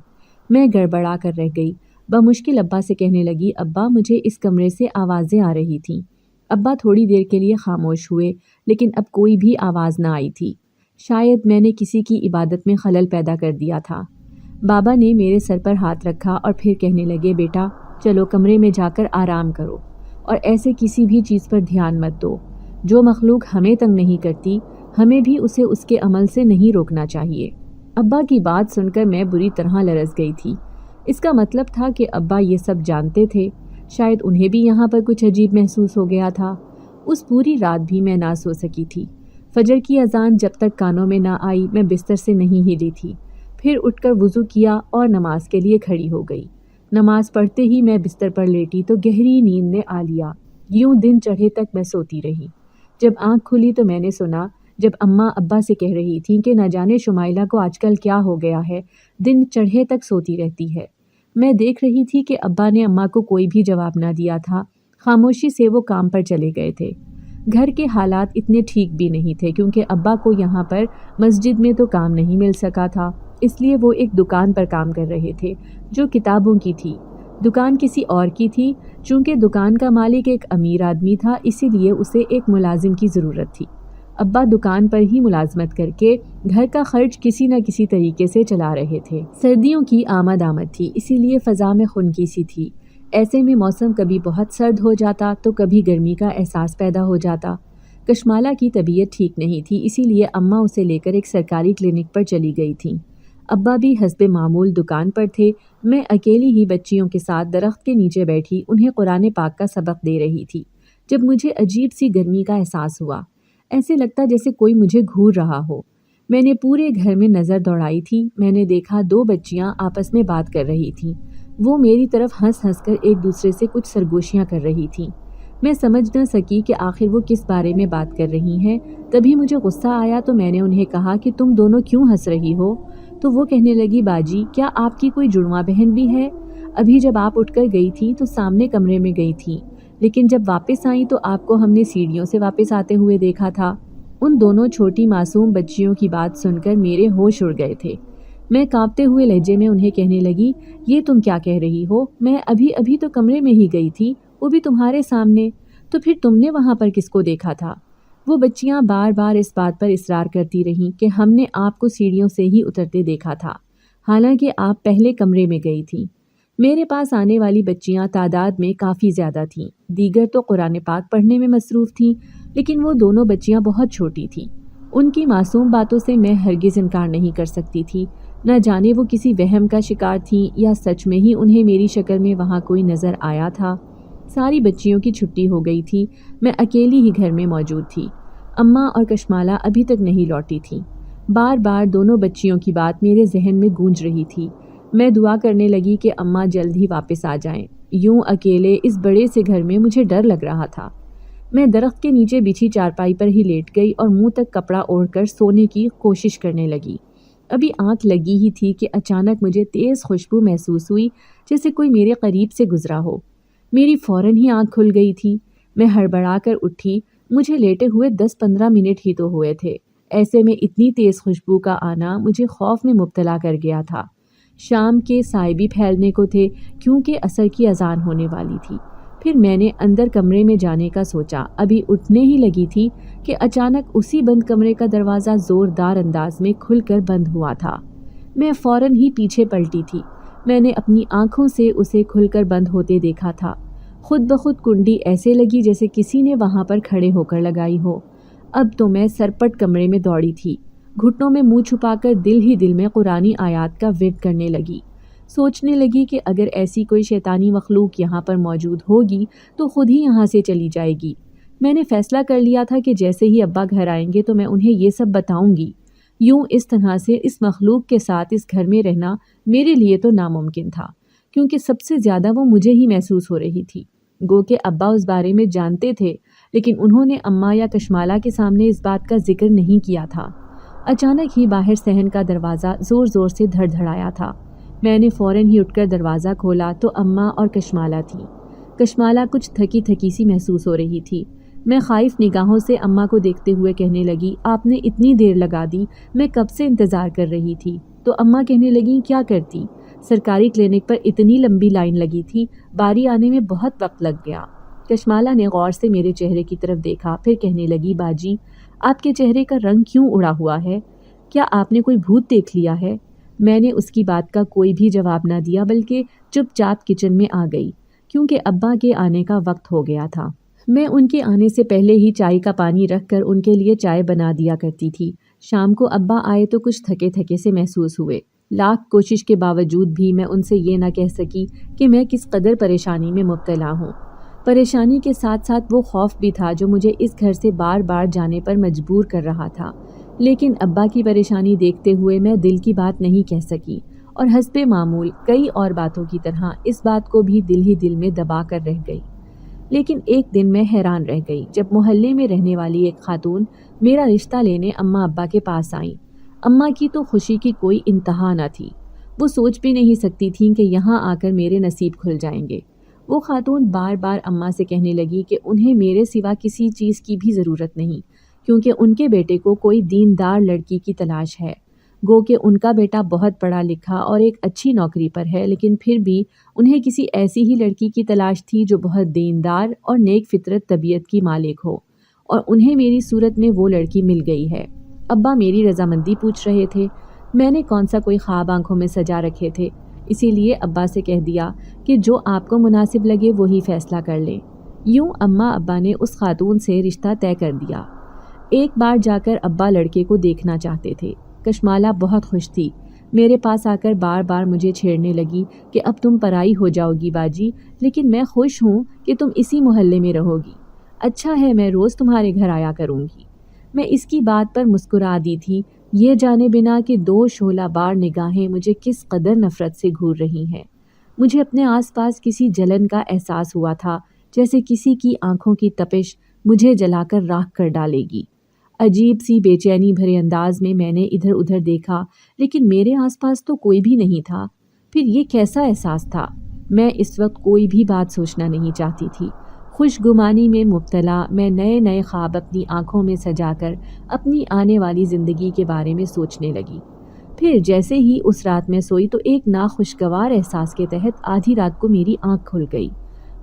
میں گڑبڑا کر رہ گئی۔ بمشکل ابا سے کہنے لگی، ابا مجھے اس کمرے سے آوازیں آ رہی تھیں۔ ابا تھوڑی دیر کے لیے خاموش ہوئے، لیکن اب کوئی بھی آواز نہ آئی تھی۔ شاید میں نے کسی کی عبادت میں خلل پیدا کر دیا تھا۔ بابا نے میرے سر پر ہاتھ رکھا اور پھر کہنے لگے، بیٹا چلو کمرے میں جا کر آرام کرو اور ایسے کسی بھی چیز پر دھیان مت دو۔ جو مخلوق ہمیں تنگ نہیں کرتی، ہمیں بھی اسے اس کے عمل سے نہیں روکنا چاہیے۔ ابا کی بات سن کر میں بری طرح لرز گئی تھی۔ اس کا مطلب تھا کہ ابا یہ سب جانتے تھے۔ شاید انہیں بھی یہاں پر کچھ عجیب محسوس ہو گیا تھا۔ اس پوری رات بھی میں نہ سو سکی تھی۔ فجر کی اذان جب تک کانوں میں نہ آئی میں بستر سے نہیں ہلی تھی۔ پھر اٹھ کر وضو کیا اور نماز کے لیے کھڑی ہو گئی۔ نماز پڑھتے ہی میں بستر پر لیٹی تو گہری نیند نے آ لیا۔ یوں دن چڑھے تک میں سوتی رہی۔ جب آنکھ کھلی تو میں نے سنا جب اماں ابا سے کہہ رہی تھیں کہ نہ جانے شمائلہ کو آج کل کیا ہو گیا ہے، دن چڑھے تک سوتی رہتی ہے۔ میں دیکھ رہی تھی کہ ابا نے اماں کو کوئی بھی جواب نہ دیا تھا۔ خاموشی سے وہ کام پر چلے گئے تھے۔ گھر کے حالات اتنے ٹھیک بھی نہیں تھے کیونکہ ابا کو یہاں پر مسجد میں تو کام نہیں مل سکا تھا، اس لیے وہ ایک دکان پر کام کر رہے تھے جو کتابوں کی تھی۔ دکان کسی اور کی تھی، چونکہ دکان کا مالک ایک امیر آدمی تھا، اسی لیے اسے ایک ملازم کی ضرورت تھی۔ ابا دکان پر ہی ملازمت کر کے گھر کا خرچ کسی نہ کسی طریقے سے چلا رہے تھے۔ سردیوں کی آمد تھی، اسی لیے فضا میں خنکی سی تھی۔ ایسے میں موسم کبھی بہت سرد ہو جاتا تو کبھی گرمی کا احساس پیدا ہو جاتا۔ کشمالہ کی طبیعت ٹھیک نہیں تھی، اسی لیے اماں اسے لے کر ایک سرکاری کلینک پر چلی گئی تھیں۔ ابا بھی حسب معمول دکان پر تھے۔ میں اکیلی ہی بچیوں کے ساتھ درخت کے نیچے بیٹھی انہیں قرآن پاک کا سبق دے رہی تھی۔ جب مجھے عجیب سی گرمی کا احساس ہوا، ایسے لگتا جیسے کوئی مجھے گھور رہا ہو۔ میں نے پورے گھر میں نظر دوڑائی تھی، میں نے دیکھا 2 بچیاں آپس میں بات کر رہی تھیں۔ وہ میری طرف ہنس ہنس کر ایک دوسرے سے کچھ سرگوشیاں کر رہی تھیں۔ میں سمجھ نہ سکی کہ آخر وہ کس بارے میں بات کر رہی ہیں۔ تبھی مجھے غصہ آیا تو میں نے انہیں کہا کہ تم دونوں کیوں ہنس رہی ہو؟ تو وہ کہنے لگی، باجی کیا آپ کی کوئی جڑواں بہن بھی ہے؟ ابھی جب آپ اٹھ کر گئی تھی تو سامنے کمرے میں گئی تھی، لیکن جب واپس آئیں تو آپ کو ہم نے سیڑھیوں سے واپس آتے ہوئے دیکھا تھا۔ ان دونوں چھوٹی معصوم بچیوں کی بات سن کر میرے ہوش اڑ گئے تھے۔ میں کانپتے ہوئے لہجے میں انہیں کہنے لگی، یہ تم کیا کہہ رہی ہو؟ میں ابھی تو کمرے میں ہی گئی تھی، وہ بھی تمہارے سامنے۔ تو پھر تم نے وہاں پر کس کو دیکھا تھا؟ وہ بچیاں بار بار اس بات پر اصرار کرتی رہیں کہ ہم نے آپ کو سیڑھیوں سے ہی اترتے دیکھا تھا، حالانکہ آپ پہلے کمرے میں گئی تھیں۔ میرے پاس آنے والی بچیاں تعداد میں کافی زیادہ تھیں، دیگر تو قرآن پاک پڑھنے میں مصروف تھیں، لیکن وہ دونوں بچیاں بہت چھوٹی تھیں۔ ان کی معصوم باتوں سے میں ہرگز انکار نہیں کر سکتی تھی۔ نہ جانے وہ کسی وہم کا شکار تھیں یا سچ میں ہی انہیں میری شکل میں وہاں کوئی نظر آیا تھا۔ ساری بچیوں کی چھٹی ہو گئی تھی، میں اکیلی ہی گھر میں موجود تھی۔ اماں اور کشمالہ ابھی تک نہیں لوٹی تھیں۔ بار بار دونوں بچیوں کی بات میرے ذہن میں گونج رہی تھی۔ میں دعا کرنے لگی کہ اماں جلد ہی واپس آ جائیں۔ یوں اکیلے اس بڑے سے گھر میں مجھے ڈر لگ رہا تھا۔ میں درخت کے نیچے بچھی چارپائی پر ہی لیٹ گئی اور منہ تک کپڑا اوڑھ کر سونے کی کوشش کرنے لگی۔ ابھی آنکھ لگی ہی تھی کہ اچانک مجھے تیز خوشبو محسوس ہوئی، جیسے کوئی میرے قریب سے گزرا ہو۔ میری فوراً ہی آنکھ کھل گئی تھی۔ میں ہڑبڑا کر اٹھی۔ مجھے لیٹے ہوئے 10-15 منٹ ہی تو ہوئے تھے، ایسے میں اتنی تیز خوشبو کا آنا مجھے خوف میں مبتلا کر گیا تھا۔ شام کے سائے بھی پھیلنے کو تھے کیونکہ عصر کی اذان ہونے والی تھی۔ پھر میں نے اندر کمرے میں جانے کا سوچا، ابھی اٹھنے ہی لگی تھی کہ اچانک اسی بند کمرے کا دروازہ زوردار انداز میں کھل کر بند ہوا تھا۔ میں فوراً ہی پیچھے پلٹی تھی۔ میں نے اپنی آنکھوں سے اسے کھل کر بند ہوتے دیکھا تھا۔ خود بخود کنڈی ایسے لگی جیسے کسی نے وہاں پر کھڑے ہو کر لگائی ہو۔ اب تو میں سرپٹ کمرے میں دوڑی تھی، گھٹنوں میں منہ چھپا کر دل ہی دل میں قرآنی آیات کا ورد کرنے لگی۔ سوچنے لگی کہ اگر ایسی کوئی شیطانی مخلوق یہاں پر موجود ہوگی تو خود ہی یہاں سے چلی جائے گی۔ میں نے فیصلہ کر لیا تھا کہ جیسے ہی ابا گھر آئیں گے تو میں انہیں یہ سب بتاؤں گی۔ یوں اس طرح سے اس مخلوق کے ساتھ اس گھر میں رہنا میرے لیے تو ناممکن تھا، کیونکہ سب سے زیادہ وہ مجھے ہی محسوس ہو رہی تھی۔ گو کہ ابا اس بارے میں جانتے تھے، لیکن انہوں نے اماں یا کشمالہ کے سامنے اس بات کا ذکر نہیں کیا تھا۔ اچانک ہی باہر صحن کا دروازہ زور زور سے دھڑ دھڑایا تھا۔ میں نے فوراً ہی اٹھ کر دروازہ کھولا تو اماں اور کشمالہ تھی۔ کشمالہ کچھ تھکی تھکی سی محسوس ہو رہی تھی۔ میں خائف نگاہوں سے اماں کو دیکھتے ہوئے کہنے لگی، آپ نے اتنی دیر لگا دی، میں کب سے انتظار کر رہی تھی۔ تو اماں کہنے لگیں، کیا کرتی، سرکاری کلینک پر اتنی لمبی لائن لگی تھی، باری آنے میں بہت وقت لگ گیا۔ کشمالہ نے غور سے میرے چہرے کی طرف دیکھا، پھر کہنے لگی، باجی آپ کے چہرے کا رنگ کیوں اڑا ہوا ہے؟ کیا آپ نے کوئی بھوت دیکھ لیا ہے؟ میں نے اس کی بات کا کوئی بھی جواب نہ دیا، بلکہ چپ چاپ کچن میں آ گئی، کیونکہ ابا کے آنے کا وقت ہو گیا تھا۔ میں ان کے آنے سے پہلے ہی چائے کا پانی رکھ کر ان کے لیے چائے بنا دیا کرتی تھی۔ شام کو ابا آئے تو کچھ تھکے تھکے سے محسوس ہوئے۔ لاکھ کوشش کے باوجود بھی میں ان سے یہ نہ کہہ سکی کہ میں کس قدر پریشانی میں مبتلا ہوں۔ پریشانی کے ساتھ ساتھ وہ خوف بھی تھا جو مجھے اس گھر سے بار بار جانے پر مجبور کر رہا تھا۔ لیکن ابا کی پریشانی دیکھتے ہوئے میں دل کی بات نہیں کہہ سکی، اور حسب معمول کئی اور باتوں کی طرح اس بات کو بھی دل ہی دل میں دبا کر رہ گئی۔ لیکن ایک دن میں حیران رہ گئی جب محلے میں رہنے والی ایک خاتون میرا رشتہ لینے اماں ابا کے پاس آئیں۔ اماں کی تو خوشی کی کوئی انتہا نہ تھی۔ وہ سوچ بھی نہیں سکتی تھیں کہ یہاں آ کر میرے نصیب کھل جائیں گے۔ وہ خاتون بار بار اماں سے کہنے لگی کہ انہیں میرے سوا کسی چیز کی بھی ضرورت نہیں، کیونکہ ان کے بیٹے کو کوئی دیندار لڑکی کی تلاش ہے۔ گو کہ ان کا بیٹا بہت پڑھا لکھا اور ایک اچھی نوکری پر ہے، لیکن پھر بھی انہیں کسی ایسی ہی لڑکی کی تلاش تھی جو بہت دیندار اور نیک فطرت طبیعت کی مالک ہو، اور انہیں میری صورت میں وہ لڑکی مل گئی ہے۔ ابا میری رضامندی پوچھ رہے تھے۔ میں نے کون سا کوئی خواب آنکھوں میں سجا رکھے تھے، اسی لیے ابا سے کہہ دیا کہ جو آپ کو مناسب لگے وہی فیصلہ کر لیں۔ یوں اماں ابا نے اس خاتون سے رشتہ طے کر دیا۔ ایک بار جا کر ابا لڑکے کو دیکھنا چاہتے تھے۔ کشمالہ بہت خوش تھی، میرے پاس آ کر بار بار مجھے چھیڑنے لگی کہ اب تم پرائی ہو جاؤ گی باجی، لیکن میں خوش ہوں کہ تم اسی محلے میں رہو گی۔ اچھا ہے، میں روز تمہارے گھر آیا کروں گی۔ میں اس کی بات پر مسکرا دی تھی، یہ جانے بنا کہ دو شعلہ بار نگاہیں مجھے کس قدر نفرت سے گھور رہی ہیں۔ مجھے اپنے آس پاس کسی جلن کا احساس ہوا تھا، جیسے کسی کی آنکھوں کی تپش مجھے جلا کر راکھ کر ڈالے گی۔ عجیب سی بے چینی بھرے انداز میں نے ادھر ادھر دیکھا، لیکن میرے آس پاس تو کوئی بھی نہیں تھا۔ پھر یہ کیسا احساس تھا؟ میں اس وقت کوئی بھی بات سوچنا نہیں چاہتی تھی۔ خوش گمانی میں مبتلا میں نئے نئے خواب اپنی آنکھوں میں سجا کر اپنی آنے والی زندگی کے بارے میں سوچنے لگی۔ پھر جیسے ہی اس رات میں سوئی تو ایک ناخوشگوار احساس کے تحت آدھی رات کو میری آنکھ کھل گئی۔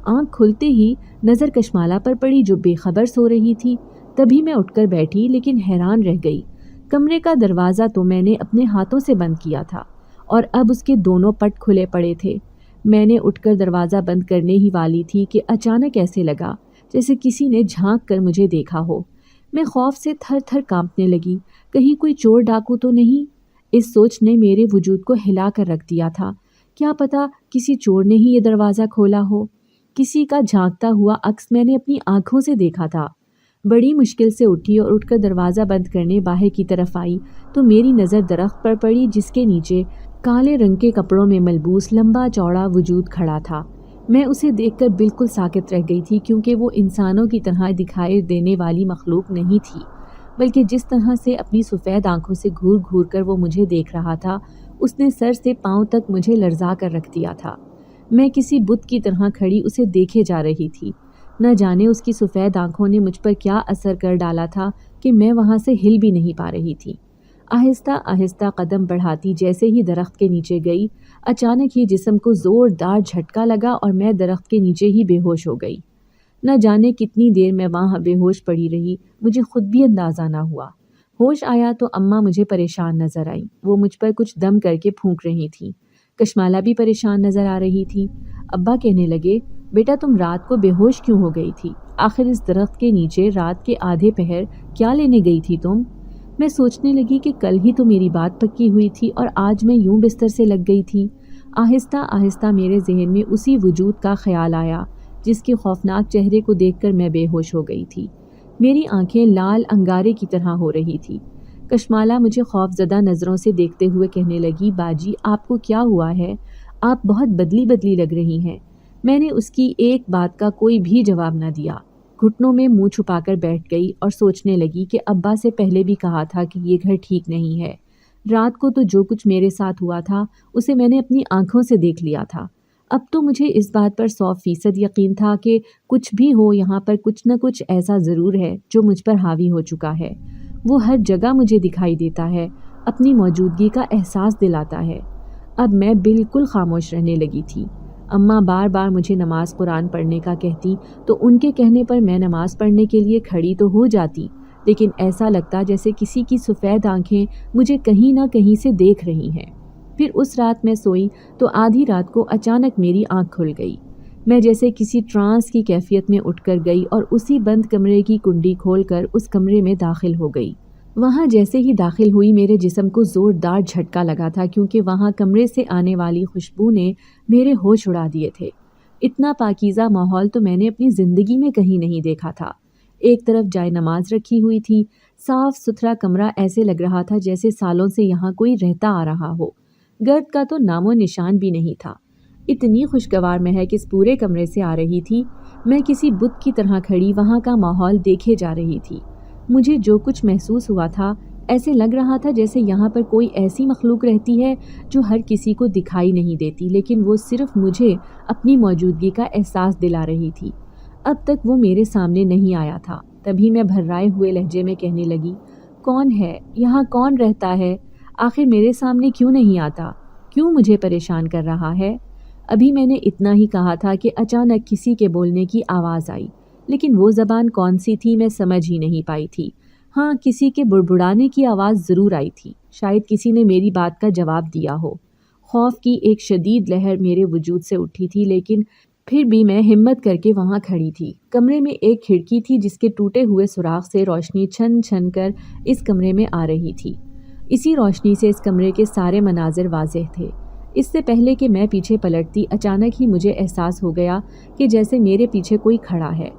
آنکھ کھلتے ہی نظر کشمالہ پر پڑی جو بے خبر سو رہی تھی۔ تبھی میں اٹھ کر بیٹھی، لیکن حیران رہ گئی۔ کمرے کا دروازہ تو میں نے اپنے ہاتھوں سے بند کیا تھا اور اب اس کے دونوں پٹ کھلے پڑے تھے۔ میں نے اٹھ کر دروازہ بند کرنے ہی والی تھی کہ اچانک ایسے لگا جیسے کسی نے جھانک کر مجھے دیکھا ہو۔ میں خوف سے تھر تھر کانپنے لگی، کہیں کوئی چور ڈاکو تو نہیں؟ اس سوچ نے میرے وجود کو ہلا کر رکھ دیا تھا۔ کیا پتا کسی چور نے ہی یہ دروازہ کھولا ہو۔ کسی کا جھانکتا ہوا عکس میں نے اپنی آنکھوں سے دیکھا تھا۔ بڑی مشکل سے اٹھی اور اٹھ کر دروازہ بند کرنے باہر کی طرف آئی تو میری نظر درخت پر پڑی، جس کے نیچے کالے رنگ کے کپڑوں میں ملبوس لمبا چوڑا وجود کھڑا تھا۔ میں اسے دیکھ کر بالکل ساکت رہ گئی تھی، کیونکہ وہ انسانوں کی طرح دکھائی دینے والی مخلوق نہیں تھی، بلکہ جس طرح سے اپنی سفید آنکھوں سے گھور گھور کر وہ مجھے دیکھ رہا تھا، اس نے سر سے پاؤں تک مجھے لرزا کر رکھ دیا تھا۔ میں کسی بت کی طرح کھڑی اسے دیکھے جا رہی تھی۔ نہ جانے اس کی سفید آنکھوں نے مجھ پر کیا اثر کر ڈالا تھا کہ میں وہاں سے ہل بھی نہیں پا رہی تھی۔ آہستہ آہستہ قدم بڑھاتی جیسے ہی درخت کے نیچے گئی، اچانک ہی جسم کو زوردار جھٹکا لگا اور میں درخت کے نیچے ہی بے ہوش ہو گئی۔ نہ جانے کتنی دیر میں وہاں بے ہوش پڑی رہی، مجھے خود بھی اندازہ نہ ہوا۔ ہوش آیا تو اماں مجھے پریشان نظر آئی۔ وہ مجھ پر کچھ دم کر کے پھونک رہی تھیں۔ کشمالہ بھی پریشان نظر آ رہی تھی۔ ابا کہنے لگے، بیٹا تم رات کو بے ہوش کیوں ہو گئی تھی؟ آخر اس درخت کے نیچے رات کے آدھے پہر کیا لینے گئی تھی تم؟ میں سوچنے لگی کہ کل ہی تو میری بات پکی ہوئی تھی اور آج میں یوں بستر سے لگ گئی تھی۔ آہستہ آہستہ میرے ذہن میں اسی وجود کا خیال آیا جس کے خوفناک چہرے کو دیکھ کر میں بے ہوش ہو گئی تھی۔ میری آنکھیں لال انگارے کی طرح ہو رہی تھی۔ کشمالہ مجھے خوف زدہ نظروں سے دیکھتے ہوئے کہنے لگی، باجی آپ کو کیا ہوا ہے؟ آپ بہت بدلی بدلی لگ رہی ہیں۔ میں نے اس کی ایک بات کا کوئی بھی جواب نہ دیا، گھٹنوں میں منہ چھپا کر بیٹھ گئی اور سوچنے لگی کہ ابا سے پہلے بھی کہا تھا کہ یہ گھر ٹھیک نہیں ہے۔ رات کو تو جو کچھ میرے ساتھ ہوا تھا اسے میں نے اپنی آنکھوں سے دیکھ لیا تھا۔ اب تو مجھے اس بات پر 100% یقین تھا کہ کچھ بھی ہو یہاں پر کچھ نہ کچھ ایسا ضرور ہے جو مجھ پر حاوی ہو چکا ہے۔ وہ ہر جگہ مجھے دکھائی دیتا ہے، اپنی موجودگی کا احساس دلاتا ہے۔ اب میں بالکل خاموش رہنے لگی تھی۔ اماں بار بار مجھے نماز قرآن پڑھنے کا کہتی تو ان کے کہنے پر میں نماز پڑھنے کے لیے کھڑی تو ہو جاتی، لیکن ایسا لگتا جیسے کسی کی سفید آنکھیں مجھے کہیں نہ کہیں سے دیکھ رہی ہیں۔ پھر اس رات میں سوئی تو آدھی رات کو اچانک میری آنکھ کھل گئی۔ میں جیسے کسی ٹرانس کی کیفیت میں اٹھ کر گئی اور اسی بند کمرے کی کنڈی کھول کر اس کمرے میں داخل ہو گئی۔ وہاں جیسے ہی داخل ہوئی میرے جسم کو زوردار جھٹکا لگا تھا، کیونکہ وہاں کمرے سے آنے والی خوشبو نے میرے ہوش اڑا دیے تھے۔ اتنا پاکیزہ ماحول تو میں نے اپنی زندگی میں کہیں نہیں دیکھا تھا۔ ایک طرف جائے نماز رکھی ہوئی تھی، صاف ستھرا کمرہ ایسے لگ رہا تھا جیسے سالوں سے یہاں کوئی رہتا آ رہا ہو۔ گرد کا تو نام و نشان بھی نہیں تھا۔ اتنی خوشگوار مہک اس پورے کمرے سے آ رہی تھی۔ میں کسی بت کی طرح کھڑی وہاں کا ماحول دیکھے جا رہی تھی۔ مجھے جو کچھ محسوس ہوا تھا ایسے لگ رہا تھا جیسے یہاں پر کوئی ایسی مخلوق رہتی ہے جو ہر کسی کو دکھائی نہیں دیتی، لیکن وہ صرف مجھے اپنی موجودگی کا احساس دلا رہی تھی۔ اب تک وہ میرے سامنے نہیں آیا تھا۔ تبھی میں بھرائے ہوئے لہجے میں کہنے لگی، کون ہے یہاں؟ کون رہتا ہے؟ آخر میرے سامنے کیوں نہیں آتا؟ کیوں مجھے پریشان کر رہا ہے؟ ابھی میں نے اتنا ہی کہا تھا کہ اچانک کسی کے بولنے کی آواز آئی، لیکن وہ زبان کون سی تھی میں سمجھ ہی نہیں پائی تھی۔ ہاں، کسی کے بڑبڑانے کی آواز ضرور آئی تھی۔ شاید کسی نے میری بات کا جواب دیا ہو۔ خوف کی ایک شدید لہر میرے وجود سے اٹھی تھی، لیکن پھر بھی میں ہمت کر کے وہاں کھڑی تھی۔ کمرے میں ایک کھڑکی تھی جس کے ٹوٹے ہوئے سوراخ سے روشنی چھن چھن کر اس کمرے میں آ رہی تھی۔ اسی روشنی سے اس کمرے کے سارے مناظر واضح تھے۔ اس سے پہلے کہ میں پیچھے پلٹتی، اچانک ہی مجھے احساس ہو گیا کہ جیسے میرے پیچھے کوئی کھڑا ہے۔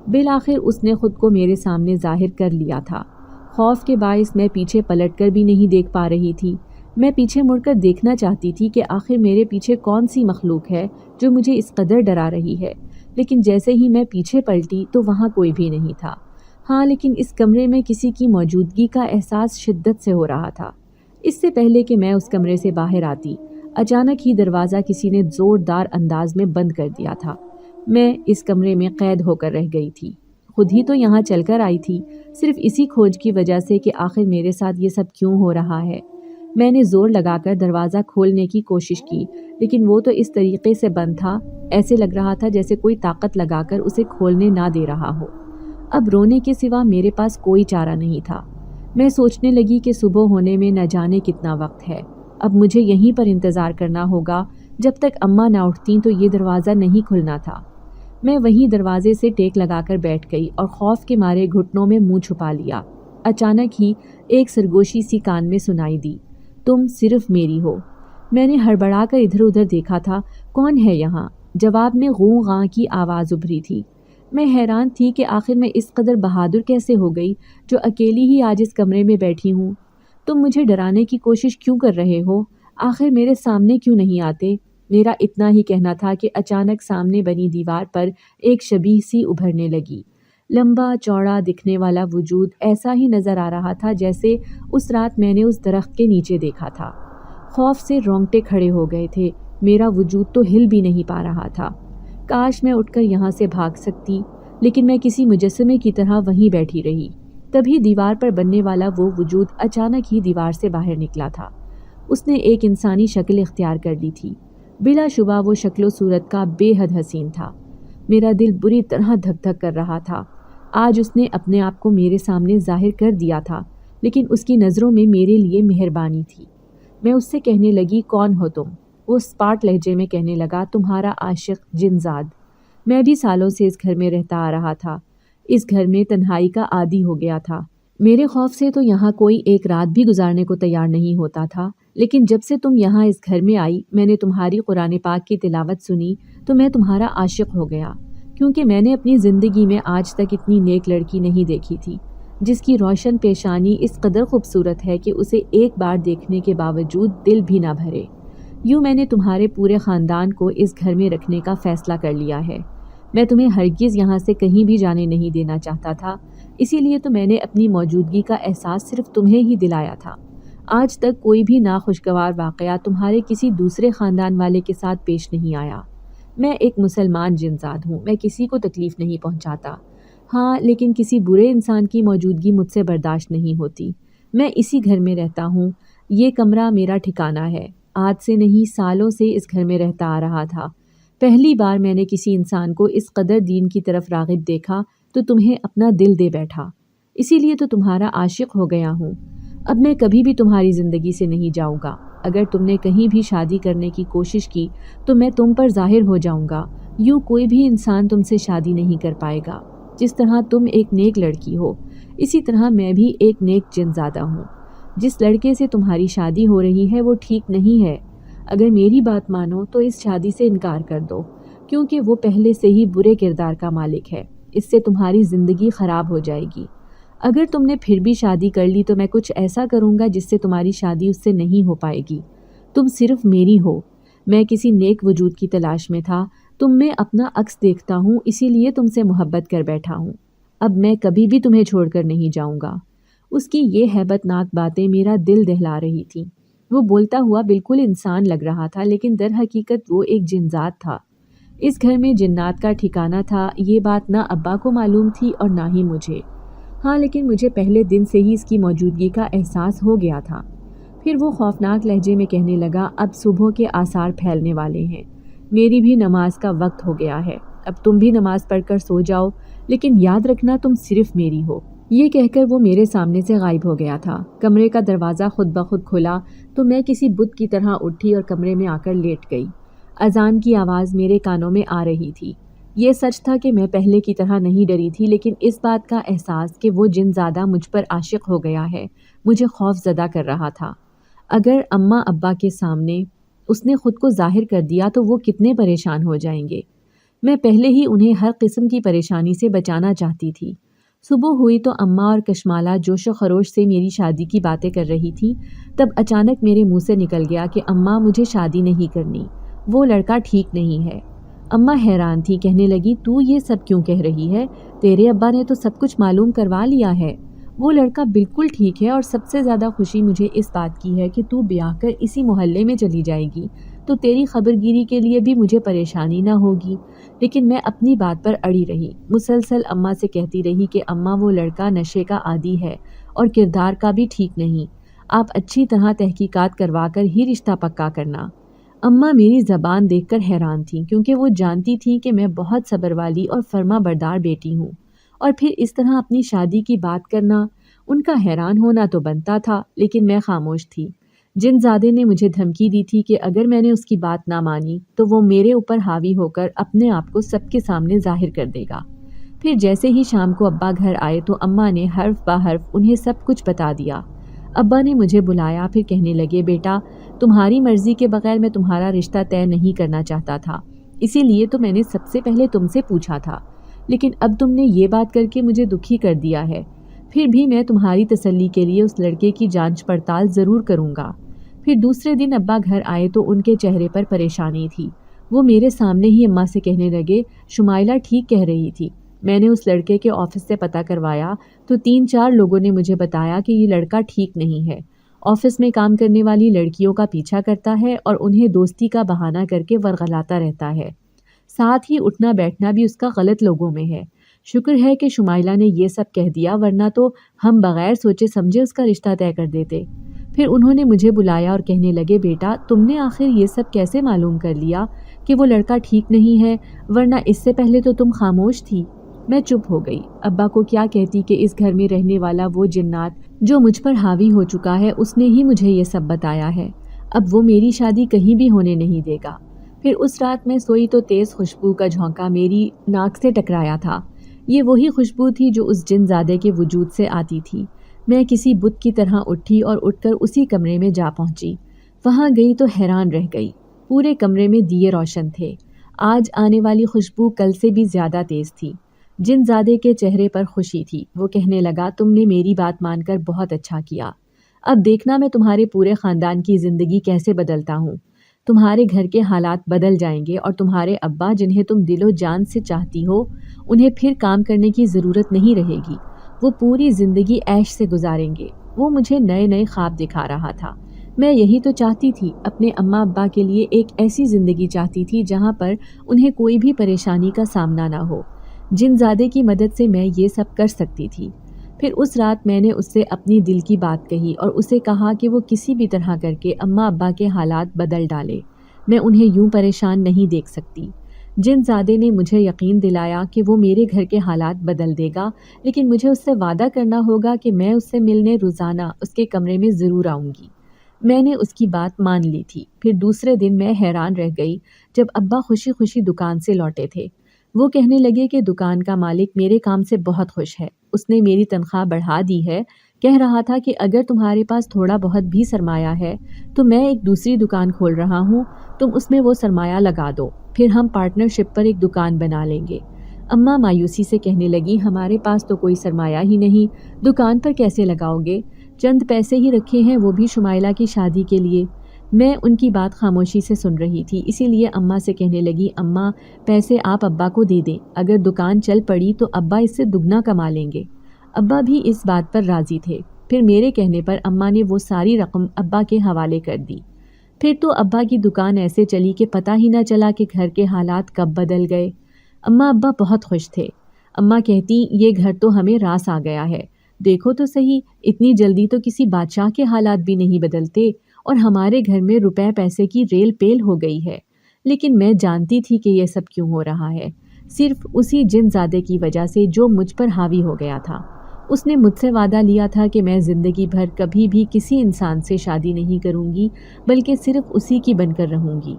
بالآخر اس نے خود کو میرے سامنے ظاہر کر لیا تھا۔ خوف کے باعث میں پیچھے پلٹ کر بھی نہیں دیکھ پا رہی تھی۔ میں پیچھے مڑ کر دیکھنا چاہتی تھی کہ آخر میرے پیچھے کون سی مخلوق ہے جو مجھے اس قدر ڈرا رہی ہے، لیکن جیسے ہی میں پیچھے پلٹی تو وہاں کوئی بھی نہیں تھا۔ ہاں، لیکن اس کمرے میں کسی کی موجودگی کا احساس شدت سے ہو رہا تھا۔ اس سے پہلے کہ میں اس کمرے سے باہر آتی، اچانک ہی دروازہ کسی نے زوردار انداز میں بند کر دیا تھا۔ میں اس کمرے میں قید ہو کر رہ گئی تھی۔ خود ہی تو یہاں چل کر آئی تھی، صرف اسی کھوج کی وجہ سے کہ آخر میرے ساتھ یہ سب کیوں ہو رہا ہے۔ میں نے زور لگا کر دروازہ کھولنے کی کوشش کی، لیکن وہ تو اس طریقے سے بند تھا، ایسے لگ رہا تھا جیسے کوئی طاقت لگا کر اسے کھولنے نہ دے رہا ہو۔ اب رونے کے سوا میرے پاس کوئی چارہ نہیں تھا۔ میں سوچنے لگی کہ صبح ہونے میں نہ جانے کتنا وقت ہے، اب مجھے یہیں پر انتظار کرنا ہوگا جب تک اماں نہ اٹھتیں تو یہ دروازہ نہیں کھلنا تھا۔ میں وہیں دروازے سے ٹیک لگا کر بیٹھ گئی اور خوف کے مارے گھٹنوں میں منہ چھپا لیا۔ اچانک ہی ایک سرگوشی سی کان میں سنائی دی، تم صرف میری ہو۔ میں نے ہڑبڑا کر ادھر ادھر دیکھا تھا، کون ہے یہاں؟ جواب میں غوں غاں کی آواز ابھری تھی۔ میں حیران تھی کہ آخر میں اس قدر بہادر کیسے ہو گئی جو اکیلی ہی آج اس کمرے میں بیٹھی ہوں۔ تم مجھے ڈرانے کی کوشش کیوں کر رہے ہو؟ آخر میرے سامنے کیوں نہیں آتے؟ میرا اتنا ہی کہنا تھا کہ اچانک سامنے بنی دیوار پر ایک شبیہ سی ابھرنے لگی۔ لمبا چوڑا دکھنے والا وجود ایسا ہی نظر آ رہا تھا جیسے اس رات میں نے اس درخت کے نیچے دیکھا تھا۔ خوف سے رونگٹے کھڑے ہو گئے تھے، میرا وجود تو ہل بھی نہیں پا رہا تھا۔ کاش میں اٹھ کر یہاں سے بھاگ سکتی، لیکن میں کسی مجسمے کی طرح وہیں بیٹھی رہی۔ تبھی دیوار پر بننے والا وہ وجود اچانک ہی دیوار سے باہر نکلا تھا۔ اس نے ایک انسانی شکل اختیار کر لی تھی۔ بلا شبہ وہ شکل و صورت کا بے حد حسین تھا۔ میرا دل بری طرح دھک دھک کر رہا تھا۔ آج اس نے اپنے آپ کو میرے سامنے ظاہر کر دیا تھا، لیکن اس کی نظروں میں میرے لیے مہربانی تھی۔ میں اس سے کہنے لگی، کون ہو تم؟ وہ اسپاٹ لہجے میں کہنے لگا، تمہارا عاشق جنزاد۔ میں بھی سالوں سے اس گھر میں رہتا آ رہا تھا، اس گھر میں تنہائی کا عادی ہو گیا تھا۔ میرے خوف سے تو یہاں کوئی ایک رات بھی گزارنے کو تیار نہیں ہوتا تھا، لیکن جب سے تم یہاں اس گھر میں آئی، میں نے تمہاری قرآن پاک کی تلاوت سنی تو میں تمہارا عاشق ہو گیا، کیونکہ میں نے اپنی زندگی میں آج تک اتنی نیک لڑکی نہیں دیکھی تھی، جس کی روشن پیشانی اس قدر خوبصورت ہے کہ اسے ایک بار دیکھنے کے باوجود دل بھی نہ بھرے۔ یوں میں نے تمہارے پورے خاندان کو اس گھر میں رکھنے کا فیصلہ کر لیا ہے۔ میں تمہیں ہرگز یہاں سے کہیں بھی جانے نہیں دینا چاہتا تھا، اسی لیے تو میں نے اپنی موجودگی کا احساس صرف تمہیں ہی دلایا تھا۔ آج تک کوئی بھی ناخوشگوار واقعہ تمہارے کسی دوسرے خاندان والے کے ساتھ پیش نہیں آیا۔ میں ایک مسلمان جنزاد ہوں، میں کسی کو تکلیف نہیں پہنچاتا۔ ہاں، لیکن کسی برے انسان کی موجودگی مجھ سے برداشت نہیں ہوتی۔ میں اسی گھر میں رہتا ہوں، یہ کمرہ میرا ٹھکانہ ہے۔ آج سے نہیں، سالوں سے اس گھر میں رہتا آ رہا تھا۔ پہلی بار میں نے کسی انسان کو اس قدر دین کی طرف راغب دیکھا تو تمہیں اپنا دل دے بیٹھا، اسی لیے تو تمہارا عاشق ہو گیا ہوں۔ اب میں کبھی بھی تمہاری زندگی سے نہیں جاؤں گا۔ اگر تم نے کہیں بھی شادی کرنے کی کوشش کی تو میں تم پر ظاہر ہو جاؤں گا۔ یوں کوئی بھی انسان تم سے شادی نہیں کر پائے گا۔ جس طرح تم ایک نیک لڑکی ہو، اسی طرح میں بھی ایک نیک جنزادہ ہوں۔ جس لڑکے سے تمہاری شادی ہو رہی ہے وہ ٹھیک نہیں ہے۔ اگر میری بات مانو تو اس شادی سے انکار کر دو، کیونکہ وہ پہلے سے ہی برے کردار کا مالک ہے۔ اس سے تمہاری زندگی خراب ہو جائے گی۔ اگر تم نے پھر بھی شادی کر لی تو میں کچھ ایسا کروں گا جس سے تمہاری شادی اس سے نہیں ہو پائے گی۔ تم صرف میری ہو۔ میں کسی نیک وجود کی تلاش میں تھا، تم میں اپنا عکس دیکھتا ہوں، اسی لیے تم سے محبت کر بیٹھا ہوں۔ اب میں کبھی بھی تمہیں چھوڑ کر نہیں جاؤں گا۔ اس کی یہ ہیبت ناک باتیں میرا دل دہلا رہی تھیں۔ وہ بولتا ہوا بالکل انسان لگ رہا تھا، لیکن در حقیقت وہ ایک جنزاد تھا۔ اس گھر میں جنات کا ٹھکانہ تھا، یہ بات نہ ابا کو معلوم تھی اور نہ ہی مجھے۔ ہاں، لیکن مجھے پہلے دن سے ہی اس کی موجودگی کا احساس ہو گیا تھا۔ پھر وہ خوفناک لہجے میں کہنے لگا، اب صبح کے آثار پھیلنے والے ہیں، میری بھی نماز کا وقت ہو گیا ہے، اب تم بھی نماز پڑھ کر سو جاؤ، لیکن یاد رکھنا تم صرف میری ہو۔ یہ کہہ کر وہ میرے سامنے سے غائب ہو گیا تھا۔ کمرے کا دروازہ خود بخود کھلا تو میں کسی بت کی طرح اٹھی اور کمرے میں آ کر لیٹ گئی۔ اذان کی آواز میرے کانوں میں آ رہی تھی۔ یہ سچ تھا کہ میں پہلے کی طرح نہیں ڈری تھی، لیکن اس بات کا احساس کہ وہ جنزادہ مجھ پر عاشق ہو گیا ہے مجھے خوف زدہ کر رہا تھا۔ اگر اماں ابا کے سامنے اس نے خود کو ظاہر کر دیا تو وہ کتنے پریشان ہو جائیں گے۔ میں پہلے ہی انہیں ہر قسم کی پریشانی سے بچانا چاہتی تھی۔ صبح ہوئی تو اماں اور کشمالہ جوش و خروش سے میری شادی کی باتیں کر رہی تھیں۔ تب اچانک میرے منہ سے نکل گیا کہ اماں مجھے شادی نہیں کرنی، وہ لڑکا ٹھیک نہیں ہے۔ اماں حیران تھی، کہنے لگی تو یہ سب کیوں کہہ رہی ہے؟ تیرے ابا نے تو سب کچھ معلوم کروا لیا ہے، وہ لڑکا بالکل ٹھیک ہے، اور سب سے زیادہ خوشی مجھے اس بات کی ہے کہ تو بیاہ کر اسی محلے میں چلی جائے گی تو تیری خبر گیری کے لیے بھی مجھے پریشانی نہ ہوگی۔ لیکن میں اپنی بات پر اڑی رہی، مسلسل اماں سے کہتی رہی کہ اماں وہ لڑکا نشے کا عادی ہے اور کردار کا بھی ٹھیک نہیں، آپ اچھی طرح تحقیقات کروا کر ہی رشتہ پکا کرنا۔ اماں میری زبان دیکھ کر حیران تھیں، کیونکہ وہ جانتی تھیں کہ میں بہت صبر والی اور فرما بردار بیٹی ہوں، اور پھر اس طرح اپنی شادی کی بات کرنا، ان کا حیران ہونا تو بنتا تھا، لیکن میں خاموش تھی۔ جن زادے نے مجھے دھمکی دی تھی کہ اگر میں نے اس کی بات نہ مانی تو وہ میرے اوپر حاوی ہو کر اپنے آپ کو سب کے سامنے ظاہر کر دے گا۔ پھر جیسے ہی شام کو ابا گھر آئے تو اماں نے حرف بہ حرف انہیں سب کچھ بتا دیا۔ ابا نے مجھے بلایا، پھر کہنے لگے بیٹا، تمہاری مرضی کے بغیر میں تمہارا رشتہ طے نہیں کرنا چاہتا تھا، اسی لیے تو میں نے سب سے پہلے تم سے پوچھا تھا، لیکن اب تم نے یہ بات کر کے مجھے دکھی کر دیا ہے۔ پھر بھی میں تمہاری تسلی کے لیے اس لڑکے کی جانچ پڑتال ضرور کروں گا۔ پھر دوسرے دن ابا گھر آئے تو ان کے چہرے پر پریشانی تھی۔ وہ میرے سامنے ہی اماں سے کہنے لگے، شمائلہ ٹھیک کہہ رہی تھی، میں نے اس لڑکے کے آفس سے پتہ کروایا تو 3-4 لوگوں نے مجھے بتایا کہ یہ لڑکا ٹھیک نہیں ہے، آفس میں کام کرنے والی لڑکیوں کا پیچھا کرتا ہے اور انہیں دوستی کا بہانہ کر کے ورغلاتا رہتا ہے، ساتھ ہی اٹھنا بیٹھنا بھی اس کا غلط لوگوں میں ہے۔ شکر ہے کہ شمائلہ نے یہ سب کہہ دیا، ورنہ تو ہم بغیر سوچے سمجھے اس کا رشتہ طے کر دیتے۔ پھر انہوں نے مجھے بلایا اور کہنے لگے، بیٹا تم نے آخر یہ سب کیسے معلوم کر لیا کہ وہ لڑکا ٹھیک نہیں ہے، ورنہ اس سے پہلے تو تم خاموش تھی۔ میں چپ ہو گئی، ابا کو کیا کہتی کہ اس گھر میں رہنے والا وہ جنات جو مجھ پر حاوی ہو چکا ہے، اس نے ہی مجھے یہ سب بتایا ہے، اب وہ میری شادی کہیں بھی ہونے نہیں دے گا۔ پھر اس رات میں سوئی تو تیز خوشبو کا جھونکا میری ناک سے ٹکرایا تھا، یہ وہی خوشبو تھی جو اس جن زادے کے وجود سے آتی تھی۔ میں کسی بت کی طرح اٹھی اور اٹھ کر اسی کمرے میں جا پہنچی۔ وہاں گئی تو حیران رہ گئی، پورے کمرے میں دیے روشن تھے، آج آنے والی خوشبو کل سے بھی زیادہ تیز تھی۔ جن زادے کے چہرے پر خوشی تھی، وہ کہنے لگا، تم نے میری بات مان کر بہت اچھا کیا، اب دیکھنا میں تمہارے پورے خاندان کی زندگی کیسے بدلتا ہوں، تمہارے گھر کے حالات بدل جائیں گے اور تمہارے ابا جنہیں تم دل و جان سے چاہتی ہو، انہیں پھر کام کرنے کی ضرورت نہیں رہے گی، وہ پوری زندگی عیش سے گزاریں گے۔ وہ مجھے نئے نئے خواب دکھا رہا تھا۔ میں یہی تو چاہتی تھی، اپنے اماں ابا کے لیے ایک ایسی زندگی چاہتی تھی جہاں پر انہیں کوئی بھی پریشانی کا سامنا نہ ہو۔ جن زادے کی مدد سے میں یہ سب کر سکتی تھی۔ پھر اس رات میں نے اس سے اپنی دل کی بات کہی اور اسے کہا کہ وہ کسی بھی طرح کر کے اماں ابا کے حالات بدل ڈالے، میں انہیں یوں پریشان نہیں دیکھ سکتی۔ جن زادے نے مجھے یقین دلایا کہ وہ میرے گھر کے حالات بدل دے گا، لیکن مجھے اس سے وعدہ کرنا ہوگا کہ میں اس سے ملنے روزانہ اس کے کمرے میں ضرور آؤں گی۔ میں نے اس کی بات مان لی تھی۔ پھر دوسرے دن میں حیران رہ گئی جب ابا خوشی خوشی دکان سے لوٹے تھے۔ وہ کہنے لگے کہ دکان کا مالک میرے کام سے بہت خوش ہے، اس نے میری تنخواہ بڑھا دی ہے، کہہ رہا تھا کہ اگر تمہارے پاس تھوڑا بہت بھی سرمایہ ہے تو میں ایک دوسری دکان کھول رہا ہوں، تم اس میں وہ سرمایہ لگا دو، پھر ہم پارٹنرشپ پر ایک دکان بنا لیں گے۔ اماں مایوسی سے کہنے لگی، ہمارے پاس تو کوئی سرمایہ ہی نہیں، دکان پر کیسے لگاؤ گے؟ چند پیسے ہی رکھے ہیں، وہ بھی شمائلہ کی شادی کے لیے۔ میں ان کی بات خاموشی سے سن رہی تھی، اسی لیے اماں سے کہنے لگی، اماں پیسے آپ ابا کو دے دیں، اگر دکان چل پڑی تو ابا اس سے دگنا کما لیں گے۔ ابا بھی اس بات پر راضی تھے۔ پھر میرے کہنے پر اماں نے وہ ساری رقم ابا کے حوالے کر دی۔ پھر تو ابا کی دکان ایسے چلی کہ پتہ ہی نہ چلا کہ گھر کے حالات کب بدل گئے۔ اماں ابا بہت خوش تھے۔ اماں کہتی، یہ گھر تو ہمیں راس آ گیا ہے، دیکھو تو صحیح، اتنی جلدی تو کسی بادشاہ کے حالات بھی نہیں بدلتے، اور ہمارے گھر میں روپے پیسے کی ریل پیل ہو گئی ہے۔ لیکن میں جانتی تھی کہ یہ سب کیوں ہو رہا ہے، صرف اسی جن زادے کی وجہ سے جو مجھ پر حاوی ہو گیا تھا۔ اس نے مجھ سے وعدہ لیا تھا کہ میں زندگی بھر کبھی بھی کسی انسان سے شادی نہیں کروں گی، بلکہ صرف اسی کی بن کر رہوں گی۔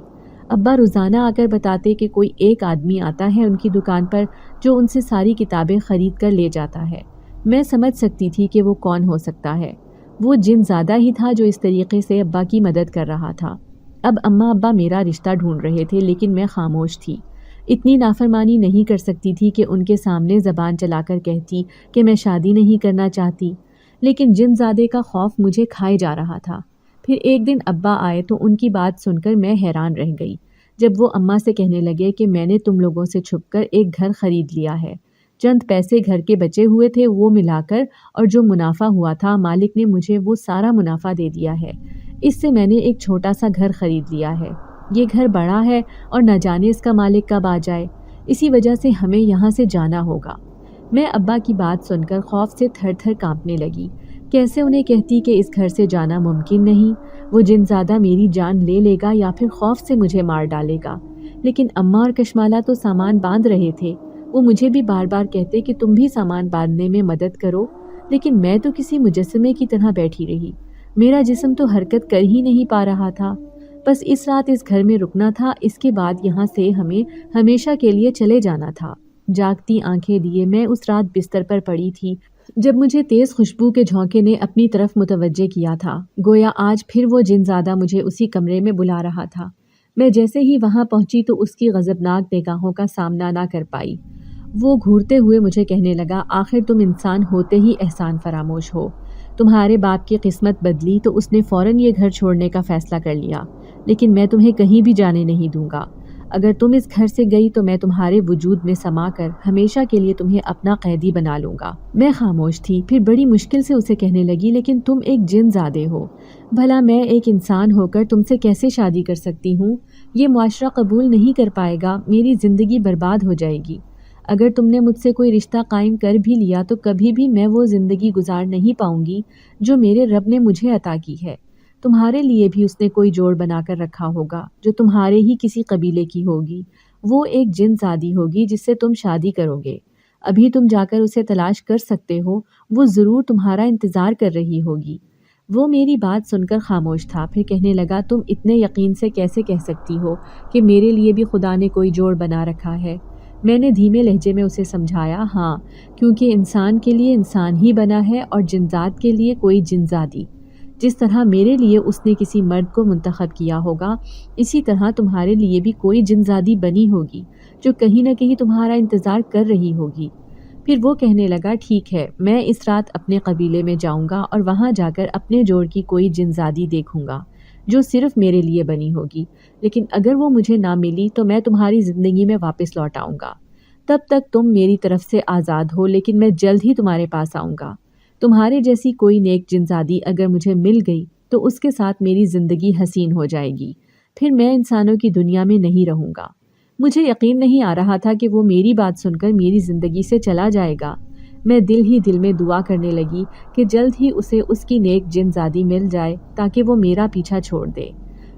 ابا روزانہ آ کر بتاتے کہ کوئی ایک آدمی آتا ہے ان کی دکان پر جو ان سے ساری کتابیں خرید کر لے جاتا ہے۔ میں سمجھ سکتی تھی کہ وہ کون ہو سکتا ہے، وہ جن زادہ ہی تھا جو اس طریقے سے ابا کی مدد کر رہا تھا۔ اب اماں ابا میرا رشتہ ڈھونڈ رہے تھے، لیکن میں خاموش تھی۔ اتنی نافرمانی نہیں کر سکتی تھی کہ ان کے سامنے زبان چلا کر کہتی کہ میں شادی نہیں کرنا چاہتی، لیکن جن زادے کا خوف مجھے کھائے جا رہا تھا۔ پھر ایک دن ابا آئے تو ان کی بات سن کر میں حیران رہ گئی جب وہ اماں سے کہنے لگے کہ میں نے تم لوگوں سے چھپ کر ایک گھر خرید لیا ہے۔ چند پیسے گھر کے بچے ہوئے تھے وہ ملا کر اور جو منافع ہوا تھا مالک نے مجھے وہ سارا منافع دے دیا ہے۔ اس سے میں نے ایک چھوٹا سا گھر خرید لیا ہے۔ یہ گھر بڑا ہے اور نہ جانے اس کا مالک کب آ جائے، اسی وجہ سے ہمیں یہاں سے جانا ہوگا۔ میں ابا کی بات سن کر خوف سے تھر تھر کانپنے لگی۔ کیسے انہیں کہتی کہ اس گھر سے جانا ممکن نہیں، وہ جن زادہ میری جان لے لے گا یا پھر خوف سے مجھے مار ڈالے گا۔ لیکن اماں اور کشمالہ تو سامان باندھ رہے تھے، وہ مجھے بھی بار بار کہتے کہ تم بھی سامان باندھنے میں مدد کرو، لیکن میں تو کسی مجسمے کی طرح بیٹھی رہی۔ میرا جسم تو حرکت کر ہی نہیں پا رہا تھا۔ بس اس رات اس گھر میں رکنا تھا، اس کے بعد یہاں سے ہمیں ہمیشہ کے لیے چلے جانا تھا۔ جاگتی آنکھیں لیے میں اس رات بستر پر پڑی تھی جب مجھے تیز خوشبو کے جھونکے نے اپنی طرف متوجہ کیا تھا، گویا آج پھر وہ جن زادہ مجھے اسی کمرے میں بلا رہا تھا۔ میں جیسے ہی وہاں پہنچی تو اس کی غضبناک نگاہوں کا سامنا نہ کر پائی۔ وہ گھورتے ہوئے مجھے کہنے لگا، آخر تم انسان ہوتے ہی احسان فراموش ہو۔ تمہارے باپ کی قسمت بدلی تو اس نے فوراً یہ گھر چھوڑنے کا فیصلہ کر لیا، لیکن میں تمہیں کہیں بھی جانے نہیں دوں گا۔ اگر تم اس گھر سے گئی تو میں تمہارے وجود میں سما کر ہمیشہ کے لیے تمہیں اپنا قیدی بنا لوں گا۔ میں خاموش تھی، پھر بڑی مشکل سے اسے کہنے لگی، لیکن تم ایک جن زادے ہو، بھلا میں ایک انسان ہو کر تم سے کیسے شادی کر سکتی ہوں؟ یہ معاشرہ قبول نہیں کر پائے گا، میری زندگی برباد ہو جائے گی۔ اگر تم نے مجھ سے کوئی رشتہ قائم کر بھی لیا تو کبھی بھی میں وہ زندگی گزار نہیں پاؤں گی جو میرے رب نے مجھے عطا کی ہے۔ تمہارے لیے بھی اس نے کوئی جوڑ بنا کر رکھا ہوگا جو تمہارے ہی کسی قبیلے کی ہوگی، وہ ایک جن زادی ہوگی جس سے تم شادی کرو گے۔ ابھی تم جا کر اسے تلاش کر سکتے ہو، وہ ضرور تمہارا انتظار کر رہی ہوگی۔ وہ میری بات سن کر خاموش تھا، پھر کہنے لگا، تم اتنے یقین سے کیسے کہہ سکتی ہو کہ میرے لیے بھی خدا نے کوئی جوڑ بنا رکھا ہے؟ میں نے دھیمے لہجے میں اسے سمجھایا، ہاں، کیونکہ انسان کے لیے انسان ہی بنا ہے اور جنزاد کے لیے کوئی جنزادی۔ جس طرح میرے لیے اس نے کسی مرد کو منتخب کیا ہوگا، اسی طرح تمہارے لیے بھی کوئی جنزادی بنی ہوگی جو کہیں نہ کہیں تمہارا انتظار کر رہی ہوگی۔ پھر وہ کہنے لگا، ٹھیک ہے، میں اس رات اپنے قبیلے میں جاؤں گا اور وہاں جا کر اپنے جوڑ کی کوئی جنزادی دیکھوں گا جو صرف میرے لیے بنی ہوگی، لیکن اگر وہ مجھے نہ ملی تو میں تمہاری زندگی میں واپس لوٹ آؤں گا۔ تب تک تم میری طرف سے آزاد ہو، لیکن میں جلد ہی تمہارے پاس آؤں گا۔ تمہارے جیسی کوئی نیک جنزادی اگر مجھے مل گئی تو اس کے ساتھ میری زندگی حسین ہو جائے گی، پھر میں انسانوں کی دنیا میں نہیں رہوں گا۔ مجھے یقین نہیں آ رہا تھا کہ وہ میری بات سن کر میری زندگی سے چلا جائے گا۔ میں دل ہی دل میں دعا کرنے لگی کہ جلد ہی اسے اس کی نیک جنزادی مل جائے تاکہ وہ میرا پیچھا چھوڑ دے۔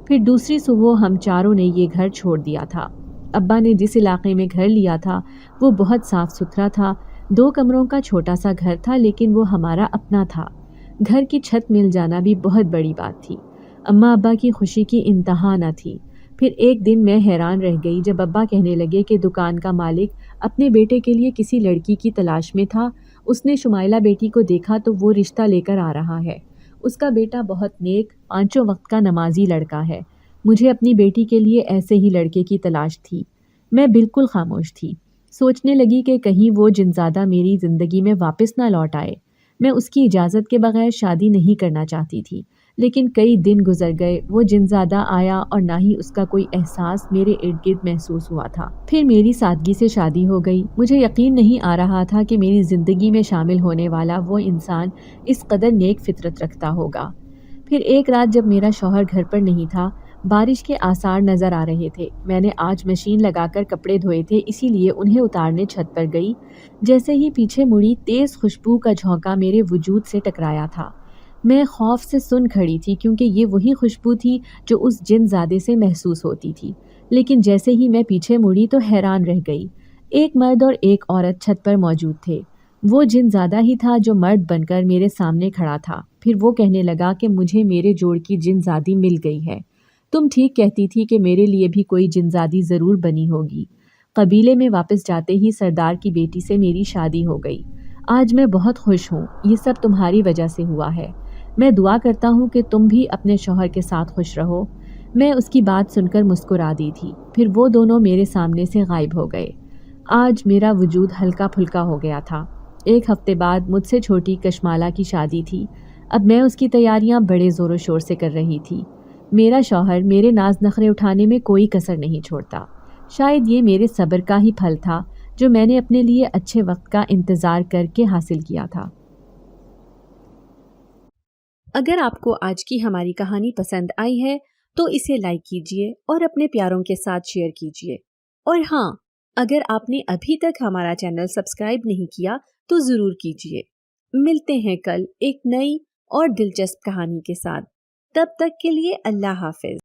پھر دوسری صبح ہم چاروں نے یہ گھر چھوڑ دیا تھا۔ ابا نے جس علاقے میں گھر لیا تھا وہ بہت صاف ستھرا تھا، 2 کمروں کا چھوٹا سا گھر تھا، لیکن وہ ہمارا اپنا تھا۔ گھر کی چھت مل جانا بھی بہت بڑی بات تھی۔ اماں ابا کی خوشی کی انتہا نہ تھی۔ پھر ایک دن میں حیران رہ گئی جب ابا کہنے لگے کہ دکان کا مالک اپنے بیٹے کے لیے کسی لڑکی کی تلاش میں تھا۔ اس نے شمائلہ بیٹی کو دیکھا تو وہ رشتہ لے کر آ رہا ہے۔ اس کا بیٹا بہت نیک، 5 وقت کا نمازی لڑکا ہے۔ مجھے اپنی بیٹی کے لیے ایسے ہی لڑکے کی تلاش تھی۔ میں بالکل خاموش تھی، سوچنے لگی کہ کہیں وہ جنزادہ میری زندگی میں واپس نہ لوٹ آئے۔ میں اس کی اجازت کے بغیر شادی نہیں کرنا چاہتی تھی، لیکن کئی دن گزر گئے، وہ جنزادہ آیا اور نہ ہی اس کا کوئی احساس میرے ارد گرد محسوس ہوا تھا۔ پھر میری سادگی سے شادی ہو گئی۔ مجھے یقین نہیں آ رہا تھا کہ میری زندگی میں شامل ہونے والا وہ انسان اس قدر نیک فطرت رکھتا ہوگا۔ پھر ایک رات جب میرا شوہر گھر پر نہیں تھا، بارش کے آثار نظر آ رہے تھے۔ میں نے آج مشین لگا کر کپڑے دھوئے تھے، اسی لیے انہیں اتارنے چھت پر گئی۔ جیسے ہی پیچھے مڑی، تیز خوشبو کا جھونکا میرے وجود سے ٹکرایا تھا۔ میں خوف سے سن کھڑی تھی کیونکہ یہ وہی خوشبو تھی جو اس جن زادے سے محسوس ہوتی تھی، لیکن جیسے ہی میں پیچھے مڑی تو حیران رہ گئی۔ ایک مرد اور ایک عورت چھت پر موجود تھے۔ وہ جن زادہ ہی تھا جو مرد بن کر میرے سامنے کھڑا تھا۔ پھر وہ کہنے لگا کہ مجھے میرے جوڑ کی جن زادی مل گئی ہے۔ تم ٹھیک کہتی تھی کہ میرے لیے بھی کوئی جنزادی ضرور بنی ہوگی۔ قبیلے میں واپس جاتے ہی سردار کی بیٹی سے میری شادی ہو گئی۔ آج میں بہت خوش ہوں، یہ سب تمہاری وجہ سے ہوا ہے۔ میں دعا کرتا ہوں کہ تم بھی اپنے شوہر کے ساتھ خوش رہو۔ میں اس کی بات سن کر مسکرا دی تھی، پھر وہ دونوں میرے سامنے سے غائب ہو گئے۔ آج میرا وجود ہلکا پھلکا ہو گیا تھا۔ 1 ہفتے بعد مجھ سے چھوٹی کشمالہ کی شادی تھی۔ اب میں اس کی تیاریاں بڑے زور و شور سے کر رہی تھی۔ میرا شوہر میرے ناز نخرے اٹھانے میں کوئی کسر نہیں چھوڑتا۔ شاید یہ میرے صبر کا ہی پھل تھا جو میں نے اپنے لیے اچھے وقت کا انتظار کر کے حاصل کیا تھا۔ اگر آپ کو آج کی ہماری کہانی پسند آئی ہے تو اسے لائک کیجیے اور اپنے پیاروں کے ساتھ شیئر کیجیے۔ اور ہاں، اگر آپ نے ابھی تک ہمارا چینل سبسکرائب نہیں کیا تو ضرور کیجیے۔ ملتے ہیں کل ایک نئی اور دلچسپ کہانی کے ساتھ۔ تب تک کے لیے اللہ حافظ۔